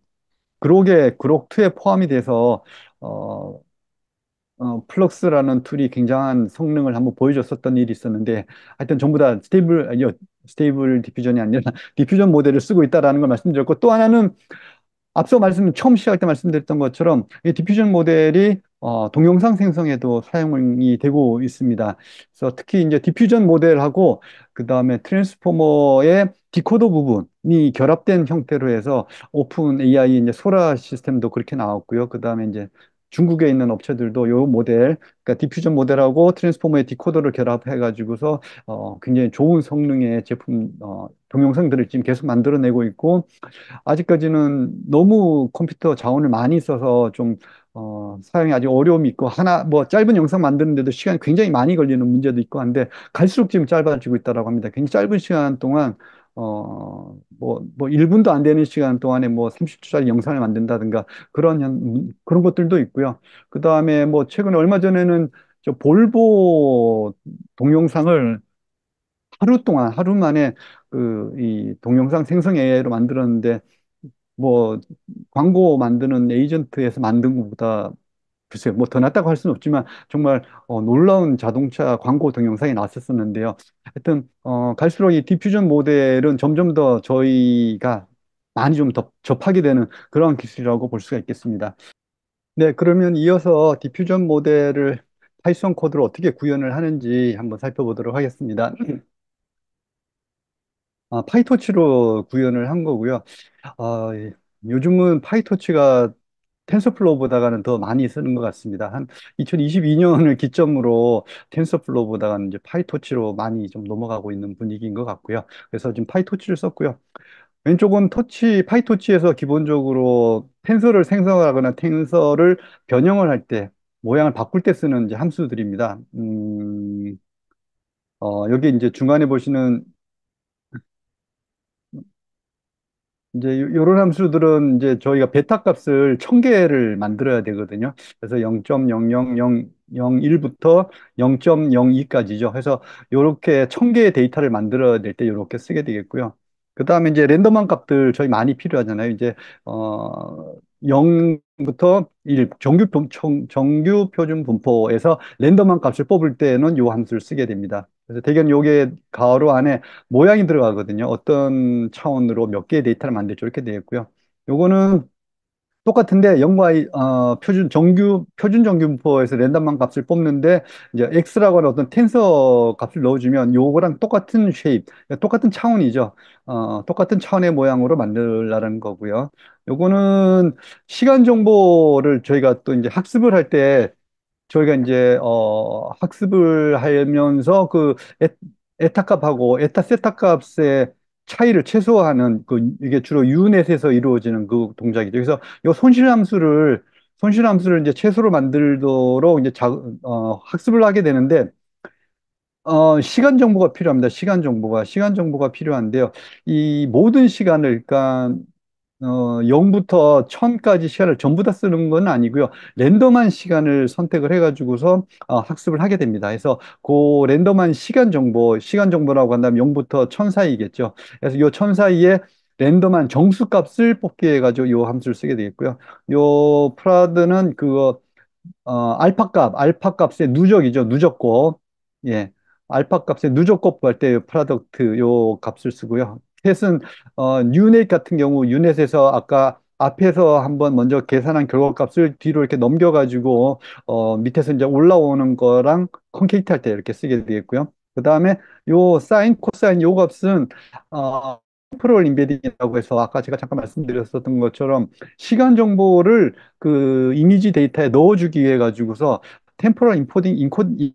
[SPEAKER 1] 그록2에 포함이 돼서, 어, 플럭스라는 툴이 굉장한 성능을 한번 보여줬었던 일이 있었는데, 하여튼 전부 다 스테이블 디퓨전이 아니라 디퓨전 모델을 쓰고 있다라는 걸 말씀드렸고, 또 하나는 앞서 처음 시작할 때 말씀드렸던 것처럼 이 디퓨전 모델이 동영상 생성에도 사용이 되고 있습니다. 그래서 특히 이제 디퓨전 모델하고 그 다음에 트랜스포머의 디코더 부분이 결합된 형태로 해서 오픈 AI 이제 소라 시스템도 그렇게 나왔고요. 그 다음에 이제 중국에 있는 업체들도 요 모델, 그러니까 디퓨전 모델하고 트랜스포머의 디코더를 결합해 가지고서 굉장히 좋은 성능의 제품 동영상들을 지금 계속 만들어내고 있고 아직까지는 너무 컴퓨터 자원을 많이 써서 좀, 사용이 아직 어려움이 있고, 뭐, 짧은 영상 만드는데도 시간이 굉장히 많이 걸리는 문제도 있고 한데, 갈수록 지금 짧아지고 있다라고 합니다. 굉장히 짧은 시간 동안, 뭐 1분도 안 되는 시간 동안에 뭐 30초짜리 영상을 만든다든가, 그런 것들도 있고요. 그 다음에 뭐, 최근에 얼마 전에는 저 볼보 동영상을 하루 만에 이 동영상 생성 AI로 만들었는데, 뭐 광고 만드는 에이전트에서 만든 것보다 글쎄요 뭐 더 낫다고 할 수는 없지만 정말 놀라운 자동차 광고 동영상이 나왔었는데요. 하여튼 갈수록 이 디퓨전 모델은 점점 더 저희가 많이 좀 더 접하게 되는 그런 기술이라고 볼 수가 있겠습니다. 네, 그러면 이어서 디퓨전 모델을 파이썬 코드로 어떻게 구현을 하는지 한번 살펴보도록 하겠습니다. 파이토치로 구현을 한 거고요. 예. 요즘은 파이토치가 텐서플로우보다가는 더 많이 쓰는 것 같습니다. 한 2022년을 기점으로 텐서플로우보다가는 이제 파이토치로 많이 좀 넘어가고 있는 분위기인 것 같고요. 그래서 지금 파이토치를 썼고요. 왼쪽은 파이토치에서 기본적으로 텐서를 생성하거나 텐서를 변형을 할 때, 모양을 바꿀 때 쓰는 이제 함수들입니다. 여기 이제 중간에 보시는 이제 요런 함수들은 이제 저희가 베타 값을 1000개를 만들어야 되거든요. 그래서 0.00001부터 0.02까지죠. 그래서 요렇게 1000개의 데이터를 만들어야 될 때 요렇게 쓰게 되겠고요. 그 다음에 이제 랜덤한 값들 저희 많이 필요하잖아요. 이제, 0부터 1, 정규 표준 분포에서 랜덤한 값을 뽑을 때는 요 함수를 쓰게 됩니다. 그래서 대개는 요게 가로 안에 모양이 들어가거든요. 어떤 차원으로 몇 개의 데이터를 만들지 이렇게 되어 있고요. 요거는 똑같은데 0과 표준 정규분포에서 랜덤한 값을 뽑는데 이제 x라고 하는 어떤 텐서 값을 넣어주면 요거랑 똑같은 쉐입, 똑같은 차원이죠. 똑같은 차원의 모양으로 만들라는 거고요. 요거는 시간 정보를 저희가 또 이제 학습을 할때 저희가 이제 학습을 하면서 에타 값하고 에타 세타 값의 차이를 최소화하는 이게 주로 유넷에서 이루어지는 그 동작이죠. 그래서 이 손실함수를 이제 최소로 만들도록 이제 학습을 하게 되는데 시간 정보가 필요합니다. 시간 정보가 필요한데요. 이 모든 시간을 그러니까 0부터 1000까지 시간을 전부 다 쓰는 건 아니고요. 랜덤한 시간을 선택을 해가지고서 학습을 하게 됩니다. 그래서 그 랜덤한 시간 정보라고 한다면 0부터 1000 사이겠죠. 그래서 요 1000 사이에 랜덤한 정수 값을 뽑기 해가지고 요 함수를 쓰게 되겠고요. 요 프라드는 알파 값의 누적이죠. 누적곱. 예. 알파 값의 누적곱 구할 때 프로덕트 요 값을 쓰고요. 셋은, 유넷 같은 경우, 유넷에서 아까 앞에서 한번 먼저 계산한 결과값을 뒤로 이렇게 넘겨가지고, 밑에서 이제 올라오는 거랑 콘케이트 할 때 이렇게 쓰게 되겠고요. 그 다음에 요 사인, 코사인 요 값은, 템포럴 인베딩이라고 해서 아까 제가 잠깐 말씀드렸었던 것처럼 시간 정보를 그 이미지 데이터에 넣어주기 위해 가지고서 템포럴 인코딩이라고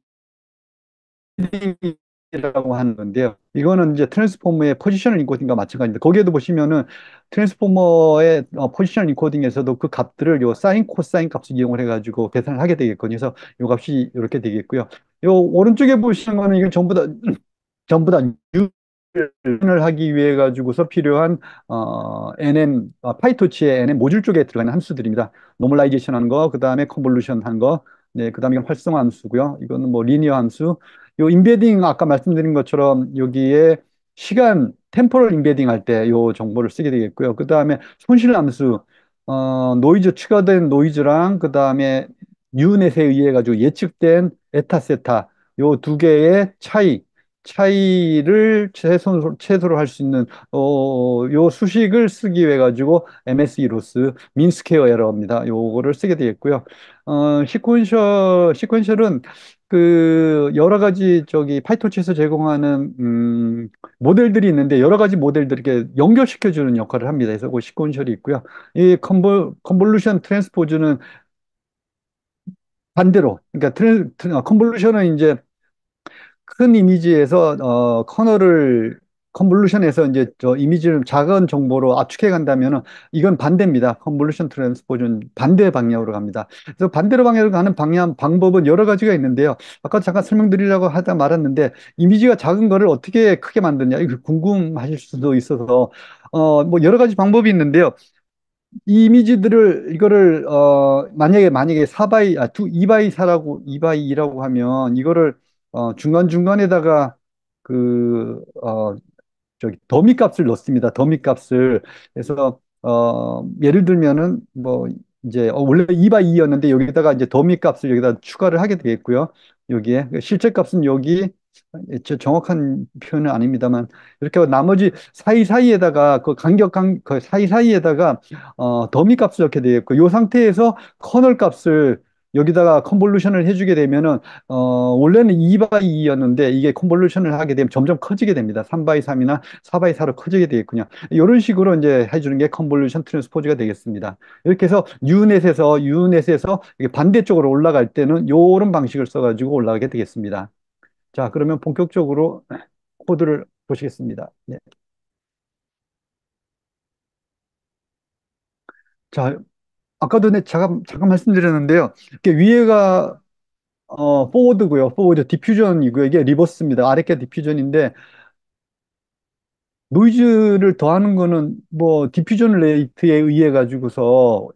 [SPEAKER 1] 하는 건데요. 이거는 이제 트랜스포머의 포지셔널 인코딩과 마찬가지인데 거기에도 보시면은 트랜스포머의 포지셔널 인코딩에서도 그 값들을 요 사인 코사인 값을 이용을 해가지고 계산을 하게 되겠거든요. 그래서 요 값이 이렇게 되겠고요. 요 오른쪽에 보시는 거는 이게 전부 다 을 하기 위해 가지고서 필요한 파이토치의 NM 모듈 쪽에 들어가는 함수들입니다. 노멀라이제이션 하는 거, 그 다음에 컨볼루션 하는 거, 네, 그 다음에 이건 활성화 함수고요. 이거는 뭐 리니어 함수. 요 인베딩 아까 말씀드린 것처럼 여기에 시간 템포럴 인베딩 할 때 요 정보를 쓰게 되겠고요. 그 다음에 손실 함수, 노이즈 추가된 노이즈랑 그 다음에 유넷에 의해 가지고 예측된 에타 세타 요 두 개의 차이를 최소로 할 수 있는 요 수식을 쓰기 위해 가지고 MSE 로스 민 스퀘어 에러입니다. 요거를 쓰게 되겠고요. 시퀀셜은 그 여러 가지 저기 파이토치에서 제공하는 모델들이 있는데 여러 가지 모델들 이렇게 연결시켜 주는 역할을 합니다. 그래서 그 시퀀셜이 있고요. 이 컨볼루션 트랜스포즈는 반대로 그러니까 컨볼루션은 이제 큰 이미지에서 컨볼루션에서 이제 저 이미지를 작은 정보로 압축해 간다면은 이건 반대입니다. 컨볼루션 트랜스포즈는 반대 방향으로 갑니다. 그래서 반대로 방향으로 가는 방법은 여러 가지가 있는데요. 아까 잠깐 설명드리려고 하다 말았는데 이미지가 작은 거를 어떻게 크게 만드냐 이거 궁금하실 수도 있어서 뭐 여러 가지 방법이 있는데요. 이 이미지들을 이거를 만약에 4바이 2바이 4라고 2바이 2라고 하면 이거를 중간중간에다가 그 저기 더미 값을 넣습니다. 더미 값을. 그래서 예를 들면은 뭐 이제 원래 2바이 2였는데 여기다가 이제 더미 값을 여기다 추가를 하게 되겠고요. 여기에 실제 값은 여기 정확한 표현은 아닙니다만 이렇게 하고 나머지 사이사이에다가 그 사이사이에다가 더미 값을 넣게 되겠고 이 상태에서 커널 값을 여기다가 컨볼루션을 해주게 되면은 원래는 2바이 2였는데 이게 컨볼루션을 하게 되면 점점 커지게 됩니다. 3바이 3이나 4바이 4로 커지게 되겠군요. 이런 식으로 이제 해주는 게 컨볼루션 트랜스포즈가 되겠습니다. 이렇게 해서 유넷에서 이게 반대쪽으로 올라갈 때는 이런 방식을 써가지고 올라가게 되겠습니다. 자, 그러면 본격적으로 코드를 보시겠습니다. 네. 자, 아까도 잠깐 말씀드렸는데요. 이게 위에가 포워드고요. 포워드 디퓨전이고요. 이게 리버스입니다. 아랫게 디퓨전인데 노이즈를 더하는 거는 뭐 디퓨전 레이트에 의해 가지고서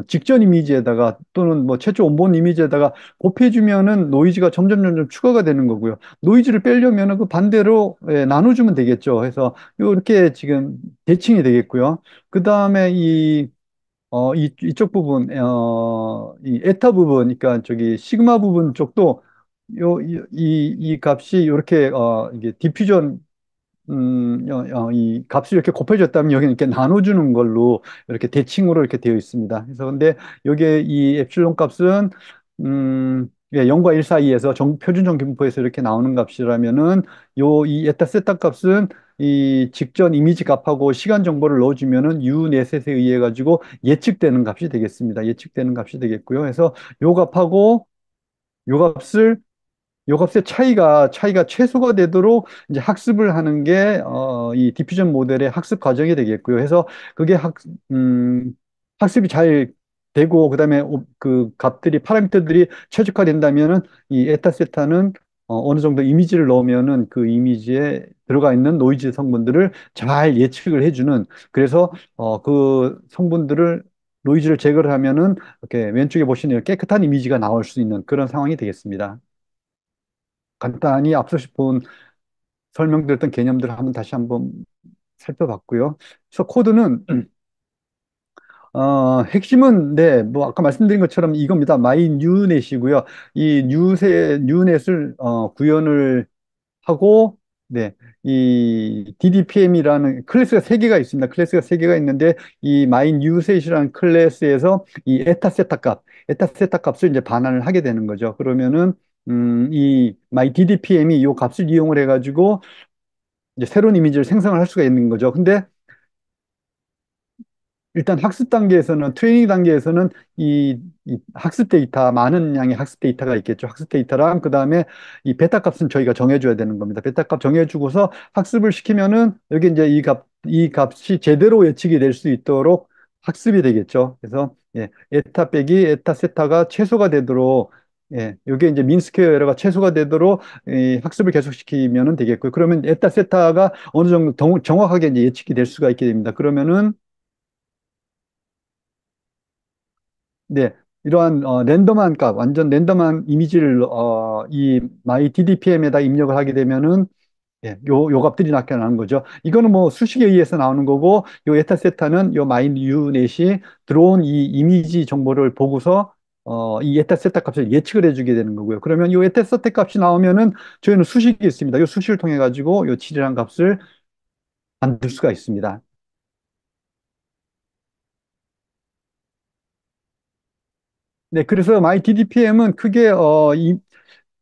[SPEAKER 1] 직전 이미지에다가 또는 뭐 최초 원본 이미지에다가 곱해주면은 노이즈가 점점 추가가 되는 거고요. 노이즈를 빼려면은 그 반대로 나눠주면 되겠죠. 그래서 이렇게 지금 대칭이 되겠고요. 그 다음에 이쪽 부분, 이 에타 부분, 그러니까 저기 시그마 부분 쪽도 이 값이 이렇게 이게 디퓨전 이 값이 이렇게 곱해졌다면 여기는 이렇게 나눠주는 걸로 이렇게 대칭으로 이렇게 되어 있습니다. 그래서 근데 여기에 이 엡실론 값은 예, 0과 1 사이에서 표준 정기분포에서 이렇게 나오는 값이라면은 이 에타 세타 값은 이 직전 이미지 값하고 시간 정보를 넣어주면은 U 넷에 의해 가지고 예측되는 값이 되겠습니다. 예측되는 값이 되겠고요. 그래서 요 값하고 요 값을 요 값의 차이가 최소가 되도록 이제 학습을 하는 게, 이 디퓨전 모델의 학습 과정이 되겠고요. 해서 그게 학습이 잘 되고, 그 다음에 그 값들이, 파라미터들이 최적화된다면은 이 에타 세타는 어느 정도 이미지를 넣으면은 그 이미지에 들어가 있는 노이즈 성분들을 잘 예측을 해주는, 그래서 그 성분들을 노이즈를 제거를 하면은 이렇게 왼쪽에 보시는 깨끗한 이미지가 나올 수 있는 그런 상황이 되겠습니다. 간단히 앞서 본 설명드렸던 개념들을 한번 다시 한번 살펴봤고요. 그래서 코드는 핵심은, 네, 뭐, 아까 말씀드린 것처럼 이겁니다. 마이 뉴넷이고요. 이 뉴넷을, 구현을 하고, 네, 이 DDPM이라는 클래스가 세개가 있습니다. 클래스가 세개가 있는데, 이 마이 뉴셋이라는 클래스에서 이 에타 세타 값을 이제 반환을 하게 되는 거죠. 그러면은, 이 마이 DDPM이 이 값을 이용을 해가지고, 이제 새로운 이미지를 생성을 할 수가 있는 거죠. 근데 일단 학습 단계에서는, 트레이닝 단계에서는 이 학습 데이터, 많은 양의 학습 데이터가 있겠죠. 학습 데이터랑 그다음에 이 베타 값은 저희가 정해줘야 되는 겁니다. 베타 값 정해주고서 학습을 시키면은 여기 이제 이 값이 제대로 예측이 될 수 있도록 학습이 되겠죠. 그래서 예, 에타 빼기 에타 세타가 최소가 되도록, 예, 이게 이제 민 스퀘어 에러가 최소가 되도록 이 학습을 계속시키면은 되겠고요. 그러면 에타 세타가 어느 정도 정확하게 이제 예측이 될 수가 있게 됩니다. 그러면은 네, 이러한 랜덤한 값, 완전 랜덤한 이미지를 이 my DDPM에다 입력을 하게 되면은 예, 요 값들이 나타나는 거죠. 이거는 뭐 수식에 의해서 나오는 거고, 요 에타세타는 요 my u넷이 들어온 이 이미지 정보를 보고서 이 에타세타 값을 예측을 해주게 되는 거고요. 그러면 요 에타세타 값이 나오면은 저희는 수식이 있습니다. 요 수식을 통해 가지고 요 7이라는 값을 만들 수가 있습니다. 네, 그래서 my DDPM은 크게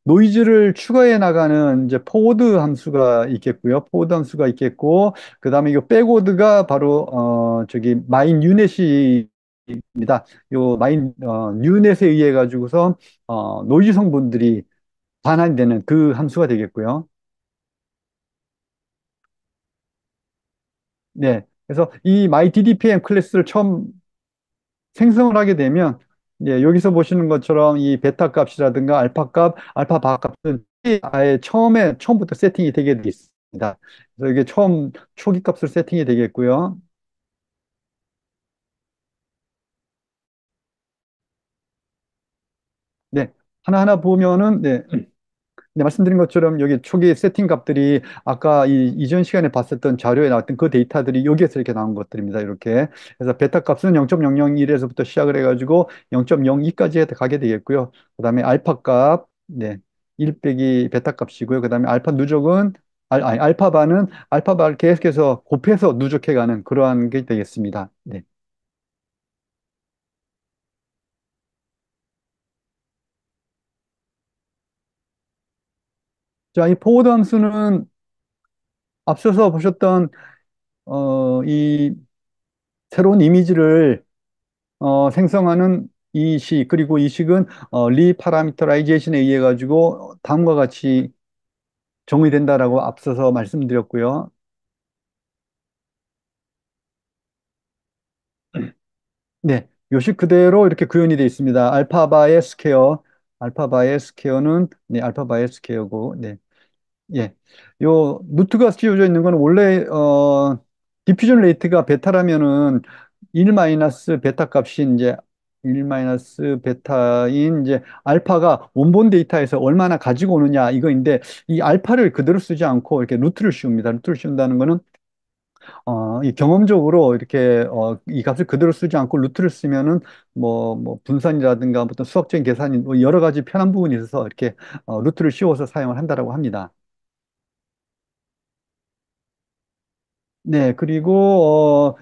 [SPEAKER 1] 노이즈를 추가해 나가는 이제 포워드 함수가 있겠고요. 포워드 함수가 있겠고, 그 다음에 이 백워드가 바로, 저기, 마인 유넷입니다. 요 마인, 유넷에 의해 가지고서, 노이즈 성분들이 반환이 되는 그 함수가 되겠고요. 네. 그래서 이 myDDPM 클래스를 처음 생성을 하게 되면, 예, 여기서 보시는 것처럼 이 베타 값이라든가 알파 값, 알파 바 값은 아예 처음부터 세팅이 되게 돼 있습니다. 그래서 이게 초기 값을 세팅이 되겠고요. 네. 하나하나 보면은, 네. 네, 말씀드린 것처럼 여기 초기 세팅 값들이 아까 이전 시간에 봤었던 자료에 나왔던 그 데이터들이 여기에서 이렇게 나온 것들입니다. 이렇게. 그래서 베타 값은 0.001에서부터 시작을 해가지고 0.02까지 가게 되겠고요. 그 다음에 알파 값, 네. 1 빼기 베타 값이고요. 그 다음에 알파 누적은, 아니, 알파 바를 계속해서 곱해서 누적해가는 그러한 게 되겠습니다. 네. 자, 이 포워드 함수는 앞서서 보셨던, 이 새로운 이미지를 생성하는 이 식, 그리고 이 식은 리파라미터라이제이션에 의해 가지고 다음과 같이 정의된다라고 앞서서 말씀드렸고요. 네, 요식 그대로 이렇게 구현이 되어 있습니다. 알파바의 스퀘어는 네, 알파바의 스퀘어고, 네, 예, 요 루트가 씌워져 있는 건 원래 디퓨전 레이트가 베타라면은 1 마이너스 베타 값이 이제 1 마이너스 베타인 이제 알파가 원본 데이터에서 얼마나 가지고 오느냐 이거인데, 이 알파를 그대로 쓰지 않고 이렇게 루트를 씌웁니다. 루트를 씌운다는 거는 이 경험적으로 이렇게 이 값을 그대로 쓰지 않고 루트를 쓰면은 뭐 분산이라든가 어떤 수학적인 계산이 뭐 여러 가지 편한 부분이 있어서 이렇게 루트를 씌워서 사용을 한다라고 합니다. 네, 그리고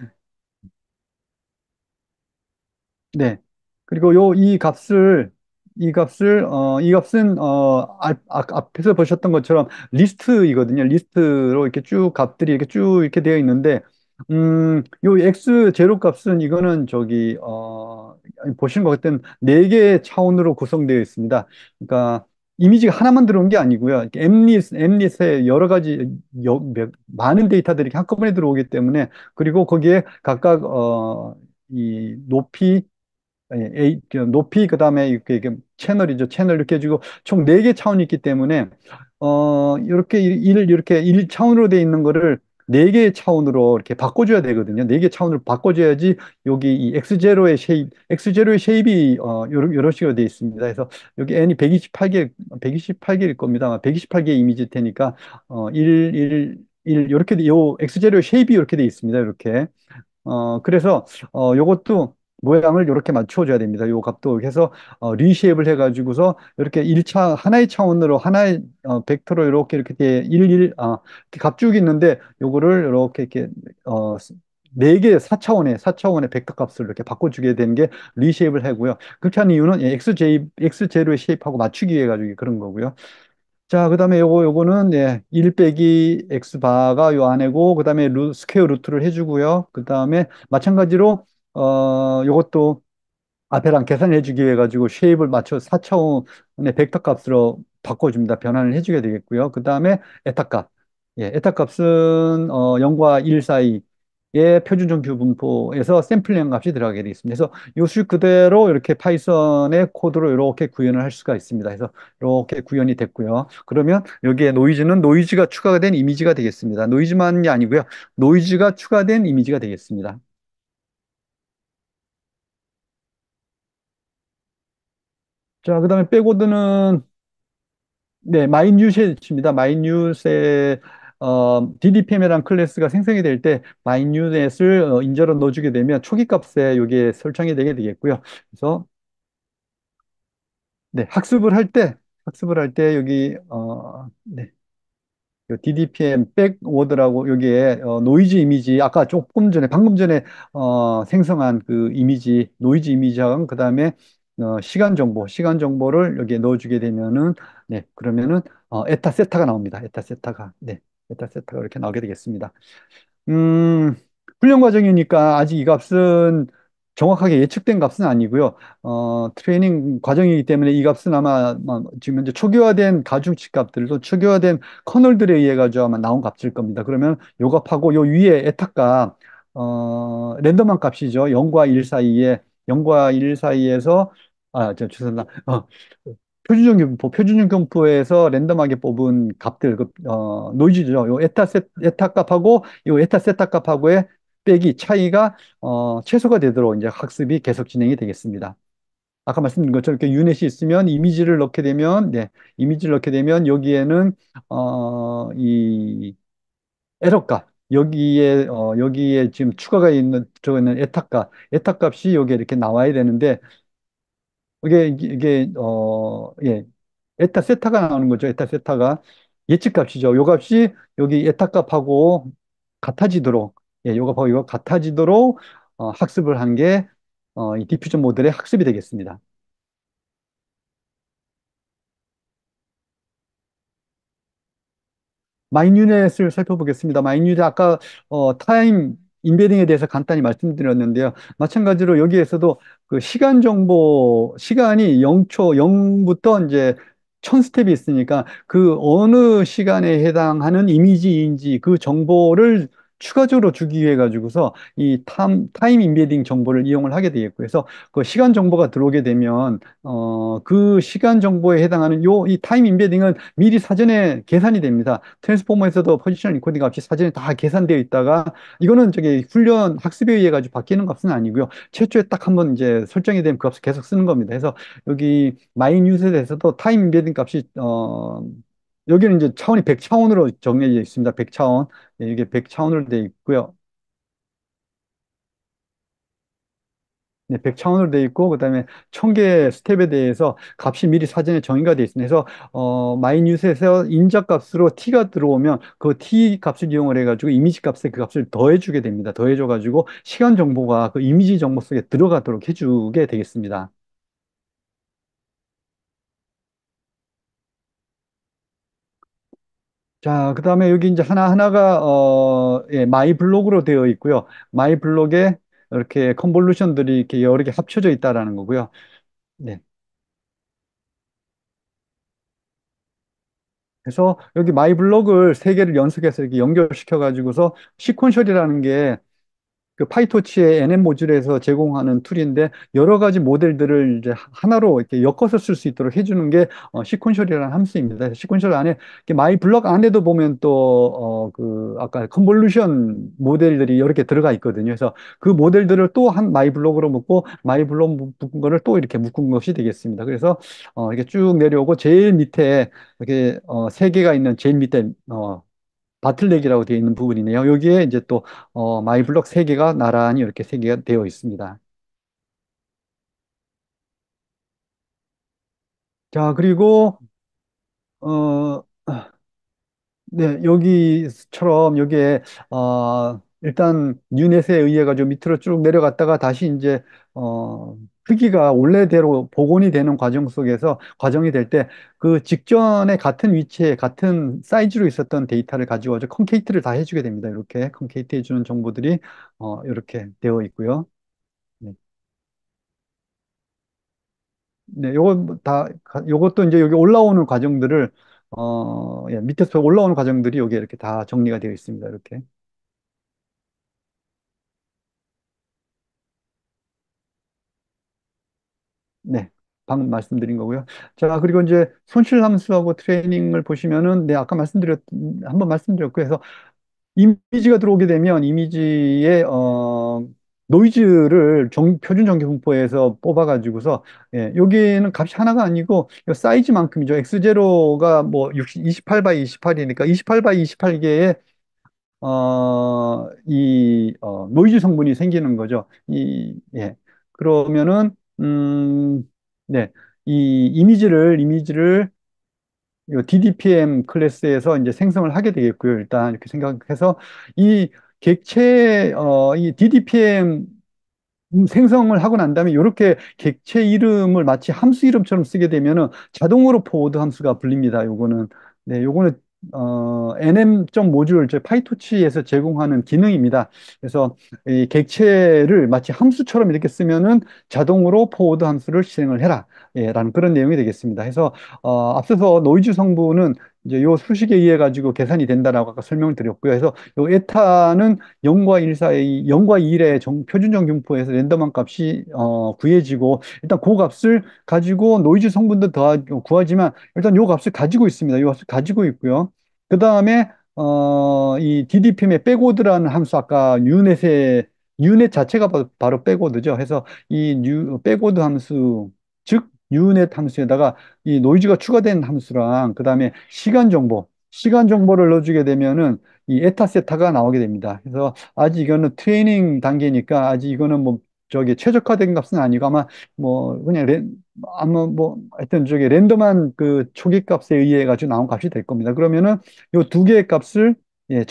[SPEAKER 1] 네. 그리고 이 값은 앞에서 보셨던 것처럼 리스트이거든요. 리스트로 이렇게 쭉 값들이 이렇게 쭉 이렇게 되어 있는데, 요 x 제로 값은 이거는 저기 보시는 것 같은 네 개의 차원으로 구성되어 있습니다. 그러니까 이미지가 하나만 들어온 게 아니고요. 이렇게 엠릿에 여러 가지 많은 데이터들이 한꺼번에 들어오기 때문에, 그리고 거기에 각각 이 높이 높이, 그 다음에 이렇게 채널이죠. 채널 이렇게 해주고 총 4개 차원이 있기 때문에, 이렇게 이렇게 1차원으로 돼 있는 거를 4개의 차원으로 이렇게 바꿔줘야 되거든요. 4개 차원으로 바꿔줘야지 여기 이 X 제로의 쉐입이, 이런 식으로 돼 있습니다. 그래서 여기 N이 128개일 겁니다. 아마 128개의 이미지 테니까, 1, 이렇게, 요 X제로의 쉐입이 이렇게 돼 있습니다. 이렇게. 그래서, 요것도 모양을 이렇게 맞춰줘야 됩니다. 요 값도 해서, 리쉐입을 해가지고서, 이렇게 하나의 차원으로, 하나의, 벡터로 이렇게 이렇게 값쭉이 있는데, 요거를 이렇게, 어, 4개, 4차원의 벡터 값을 이렇게 바꿔주게 되는 게 리쉐입을 하고요. 그렇게 하는 이유는 X제로의 쉐입하고 맞추기 위해 가지고 그런 거고요. 자, 그 다음에 요거는, 1 빼기 X 바가 요 안에고, 그 다음에 스퀘어 루트를 해주고요. 그 다음에 마찬가지로, 요것도 앞에랑 계산해 주기 위해 가지고 쉐입을 맞춰 4차원의 벡터 값으로 바꿔줍니다. 변환을 해주게 되겠고요. 그 다음에 에타 값. 에타 값은 0과 1 사이의 표준정 규분포에서 샘플링 값이 들어가게 되어 있습니다. 그래서 요 수식 그대로 이렇게 파이썬의 코드로 이렇게 구현을 할 수가 있습니다. 그래서 이렇게 구현이 됐고요. 그러면 여기에 노이즈는 노이즈가 추가가 된 이미지가 되겠습니다. 노이즈만이 아니고요. 노이즈가 추가된 이미지가 되겠습니다. 자, 그 다음에 백워드는 마이뉴셋입니다. 마이뉴셋, DDPM이라는 클래스가 생성이 될 때 마이뉴넷을 인저로 넣어주게 되면 초기 값에 이게 설정이 되게 되겠고요. 그래서 학습을 할 때 여기 DDPM 백워드라고 여기에 노이즈 이미지 아까 조금 전에 방금 전에 생성한 그 이미지 노이즈 이미지랑 그다음에 시간 정보를 여기에 넣어주게 되면은 그러면은 에타 세타가 나옵니다. 에타 세타가 이렇게 나오게 되겠습니다. 음, 훈련 과정이니까 아직 이 값은 정확하게 예측된 값은 아니고요. 트레이닝 과정이기 때문에 이 값은 아마 지금 현재 초기화된 가중치 값들도 초기화된 커널들에 의해 가지고 아마 나온 값일 겁니다. 그러면 요 값하고 요 위에 에타값, 랜덤한 값이죠. 0과 1 사이에, 0과 1 사이에서, 죄송합니다. 표준형 분포에서 랜덤하게 뽑은 값들, 노이즈죠. 요 에타 값하고 요 에타 세타 값하고의 빼기 차이가 최소가 되도록 이제 학습이 계속 진행이 되겠습니다. 아까 말씀드린 것처럼 이렇게 유넷이 있으면 이미지를 넣게 되면 여기에는 이 에러 값 여기에 지금 추가가 있는 저거는 에타 값이 여기에 이렇게 나와야 되는데 이게 에타 세타가 나오는 거죠. 에타 세타가 예측 값이죠. 요 값이 여기 에타 값하고 같아지도록, 요 값하고 이거 같아지도록 학습을 한 게, 이 디퓨전 모델의 학습이 되겠습니다. 마이뉴넷을 살펴보겠습니다. 마이뉴넷 아까 타임 인베딩에 대해서 간단히 말씀드렸는데요. 마찬가지로 여기에서도 그 시간이 0초, 0부터 이제 1000스텝이 있으니까 그 어느 시간에 해당하는 이미지인지 그 정보를 추가적으로 주기 위해 가지고서 이 타임 인베딩 정보를 이용을 하게 되겠고 그래서 그 시간 정보가 들어오게 되면 그 시간 정보에 해당하는 이 타임 인베딩은 미리 사전에 계산이 됩니다. 트랜스포머에서도 포지셔널 인코딩 값이 사전에 다 계산되어 있다가 이거는 저기 훈련 학습에 의해 가지고 바뀌는 값은 아니고요. 최초에 딱 한번 이제 설정이 되면 그 값을 계속 쓰는 겁니다. 그래서 여기 마이뉴스에 대해서도 타임 인베딩 값이 여기는 이제 차원이 100차원으로 정해져 있습니다. 100차원. 이게 100차원으로 되어 있고요. 네, 100차원으로 되어 있고, 그 다음에 1000개의 스텝에 대해서 값이 미리 사전에 정의가 되어 있습니다. 그래서, 마이뉴스에서 인자값으로 t가 들어오면 그 t 값을 이용을 해가지고 이미지 값에 그 값을 더해주게 됩니다. 더해줘가지고 시간 정보가 그 이미지 정보 속에 들어가도록 해주게 되겠습니다. 자, 그 다음에 여기 이제 하나하나가, 마이 블록으로 되어 있고요. 마이 블록에 이렇게 컨볼루션들이 이렇게 여러 개 합쳐져 있다라는 거고요. 네. 그래서 여기 마이 블록을 세 개를 연속해서 이렇게 연결시켜 가지고서 시퀀셜이라는 게 그 파이토치의 NM 모듈에서 제공하는 툴인데 여러 가지 모델들을 이제 하나로 이렇게 엮어서 쓸 수 있도록 해주는 게 시퀀셜이라는 함수입니다. 시퀀셜 안에 이렇게 마이 블럭 안에도 보면 또 그 아까 컨볼루션 모델들이 여러 개 들어가 있거든요. 그래서 그 모델들을 또 한 마이 블럭으로 묶고 마이 블럭 묶은 거를 또 이렇게 묶은 것이 되겠습니다. 그래서 이렇게 쭉 내려오고 제일 밑에 이렇게 세 개가 있는 제일 밑에 바틀렉이라고 되어 있는 부분이네요. 여기에 이제 또 마이블럭 세개가 나란히 이렇게 세개가 되어 있습니다. 자, 그리고 어 네, 여기처럼 여기에 일단 뉴넷에 의해 가지고 밑으로 쭉 내려갔다가 다시 이제 크기가 원래대로 복원이 되는 과정 속에서 과정이 될 때 그 직전에 같은 위치에 같은 사이즈로 있었던 데이터를 가지고 아주 컨케이트를 다 해주게 됩니다. 이렇게 컨케이트 해주는 정보들이 이렇게 되어 있고요. 네. 네, 요거 다, 요것도 이제 여기 올라오는 과정들을, 예, 밑에서 올라오는 과정들이 여기 이렇게 다 정리가 되어 있습니다. 이렇게. 네. 방금 말씀드린 거고요. 자, 그리고 이제 손실 함수하고 트레이닝을 보시면은, 네, 아까 한번 말씀드렸고 해서 이미지가 들어오게 되면 이미지의, 노이즈를 표준 전개 분포에서 뽑아가지고서, 예, 여기는 값이 하나가 아니고, 이 사이즈만큼이죠. X0가 뭐 28 바이 28이니까 28 바이 28개의 노이즈 성분이 생기는 거죠. 예. 그러면은, 네. 이미지를 이 DDPM 클래스에서 이제 생성을 하게 되겠고요. 일단 이렇게 생각해서 이 이 DDPM 생성을 하고 난 다음에 이렇게 객체 이름을 마치 함수 이름처럼 쓰게 되면은 자동으로 포워드 함수가 불립니다. 요거는 요거는 nm 모듈 저 파이토치에서 제공하는 기능입니다. 그래서 이 객체를 마치 함수처럼 이렇게 쓰면은 자동으로 포워드 함수를 실행을 해라. 예, 라는 그런 내용이 되겠습니다. 그래서 앞서서 노이즈 성분은 이제 요 수식에 의해 가지고 계산이 된다라고 아까 설명을 드렸고요. 그래서 요 에타는 0과 1 사이, 0과 1의 표준 정균포에서 랜덤한 값이 구해지고 일단 그 값을 가지고 노이즈 성분도 구하지만 일단 요 값을 가지고 있습니다. 요 값을 가지고 있고요. 그 다음에 이 DDPM의 백오드라는 함수 아까 유넷 자체가 바로 백오드죠. 그래서 백오드 함수 즉 유넷 함수에다가 이 노이즈가 추가된 함수랑 그 다음에 시간 정보를 넣어주게 되면은 이 에타 세타가 나오게 됩니다. 그래서 아직 이거는 트레이닝 단계니까 아직 이거는 뭐 저기 최적화된 값은 아니고 아마 뭐 그냥 아마 뭐 하여튼 저기 랜덤한 그 초기 값에 의해 가지고 나온 값이 될 겁니다. 그러면은 요 두 개의 값을 예,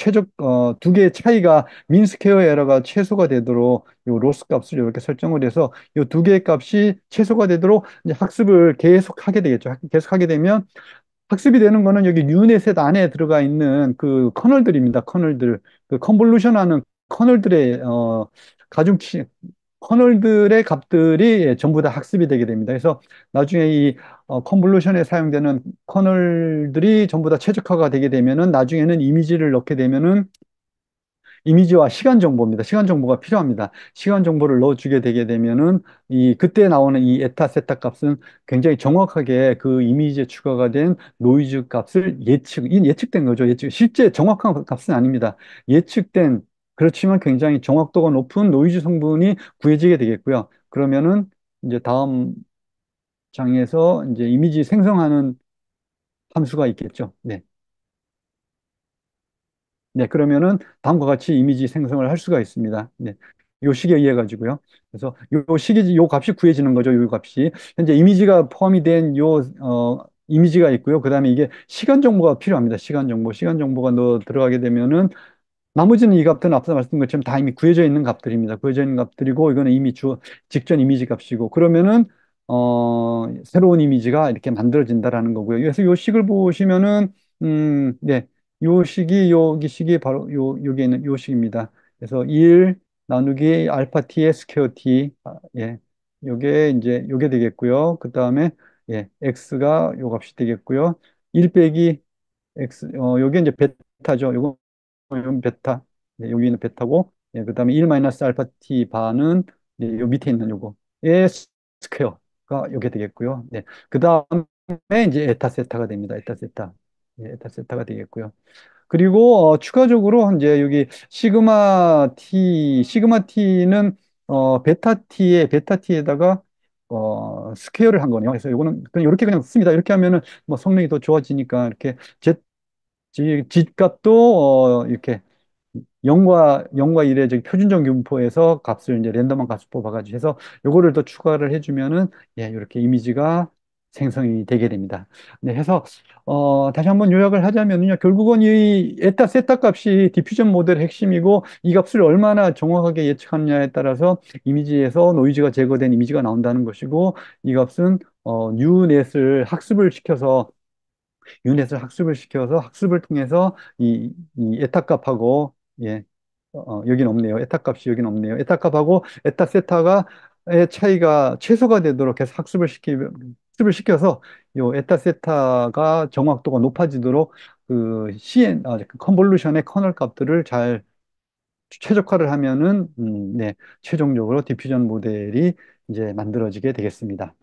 [SPEAKER 1] 두 개의 차이가 민 스퀘어 에러가 최소가 되도록 요 로스 값을 이렇게 설정을 해서 요 두 개의 값이 최소가 되도록 이제 학습을 계속하게 되겠죠. 계속하게 되면 학습이 되는 거는 여기 유닛셋 안에 들어가 있는 그 커널들입니다. 커널들. 그 컨볼루션 하는 커널들의, 가중치, 커널들의 값들이 예, 전부 다 학습이 되게 됩니다. 그래서 나중에 이 컨볼루션에 사용되는 커널들이 전부 다 최적화가 되게 되면은 나중에는 이미지를 넣게 되면은 이미지와 시간 정보입니다. 시간 정보가 필요합니다. 시간 정보를 넣어주게 되게 되면은 그때 나오는 이 에타 세타 값은 굉장히 정확하게 그 이미지에 추가가 된 노이즈 값을 예측된 거죠. 실제 정확한 값은 아닙니다. 예측된 그렇지만 굉장히 정확도가 높은 노이즈 성분이 구해지게 되겠고요. 그러면은 이제 다음 장에서 이제 이미지 생성하는 함수가 있겠죠. 네. 네, 그러면은 다음과 같이 이미지 생성을 할 수가 있습니다. 네. 요 식에 의해 가지고요. 그래서 요 값이 구해지는 거죠. 요 값이. 현재 이미지가 포함이 된 이미지가 있고요. 그다음에 이게 시간 정보가 필요합니다. 시간 정보가 들어가게 되면은 나머지는 이 값들은 앞서 말씀드린 것처럼 다 이미 구해져 있는 값들입니다. 구해져 있는 값들이고 이거는 이미 직전 이미지 값이고 그러면은 새로운 이미지가 이렇게 만들어진다라는 거고요. 그래서 이 식을 보시면은 네. 요 식이 여기 식이 바로 여기에 있는 요 식입니다. 그래서 1 나누기 알파 t의 스퀘어 t 예. 요게 이제 요게 되겠고요. 그다음에 예. x가 요 값이 되겠고요. 1 빼기 x 요게 이제 베타죠. 요거 여기 베타. 네, 여기는 베타고, 예, 그다음에 1 마이너스 알파 t 바는 예, 요 밑에 있는 요거의 스퀘어가 요게 되겠고요. 네. 그다음에 이제 에타 세타가 됩니다. 에타 세타. 예, 에타 세타가 되겠고요. 그리고 추가적으로 이제 여기 시그마 t는 베타 t에다가 스퀘어를 한 거네요. 그래서 요거는 그냥 이렇게 그냥 씁니다. 이렇게 하면은 뭐 성능이 더 좋아지니까 이렇게 값도 이렇게 0과 1의 저기 표준정 분포에서 값을 이제 랜덤한 값을 뽑아가지고 해서 요거를 더 추가를 해주면은 예, 이렇게 이미지가 생성이 되게 됩니다. 네, 해서 다시 한번 요약을 하자면요. 결국은 이 에타 세타 값이 디퓨전 모델의 핵심이고 이 값을 얼마나 정확하게 예측하느냐에 따라서 이미지에서 노이즈가 제거된 이미지가 나온다는 것이고 이 값은 뉴넷을 학습을 시켜서 학습을 통해서 이 에타 값하고 예, 여긴 없네요. 에타 값이 여긴 없네요. 에타 값하고 에타 세타가의 차이가 최소가 되도록 해서 학습을 시켜서 요 에타 세타가 정확도가 높아지도록 그 컨볼루션의 커널 값들을 잘 최적화를 하면은 네, 최종적으로 디퓨전 모델이 이제 만들어지게 되겠습니다.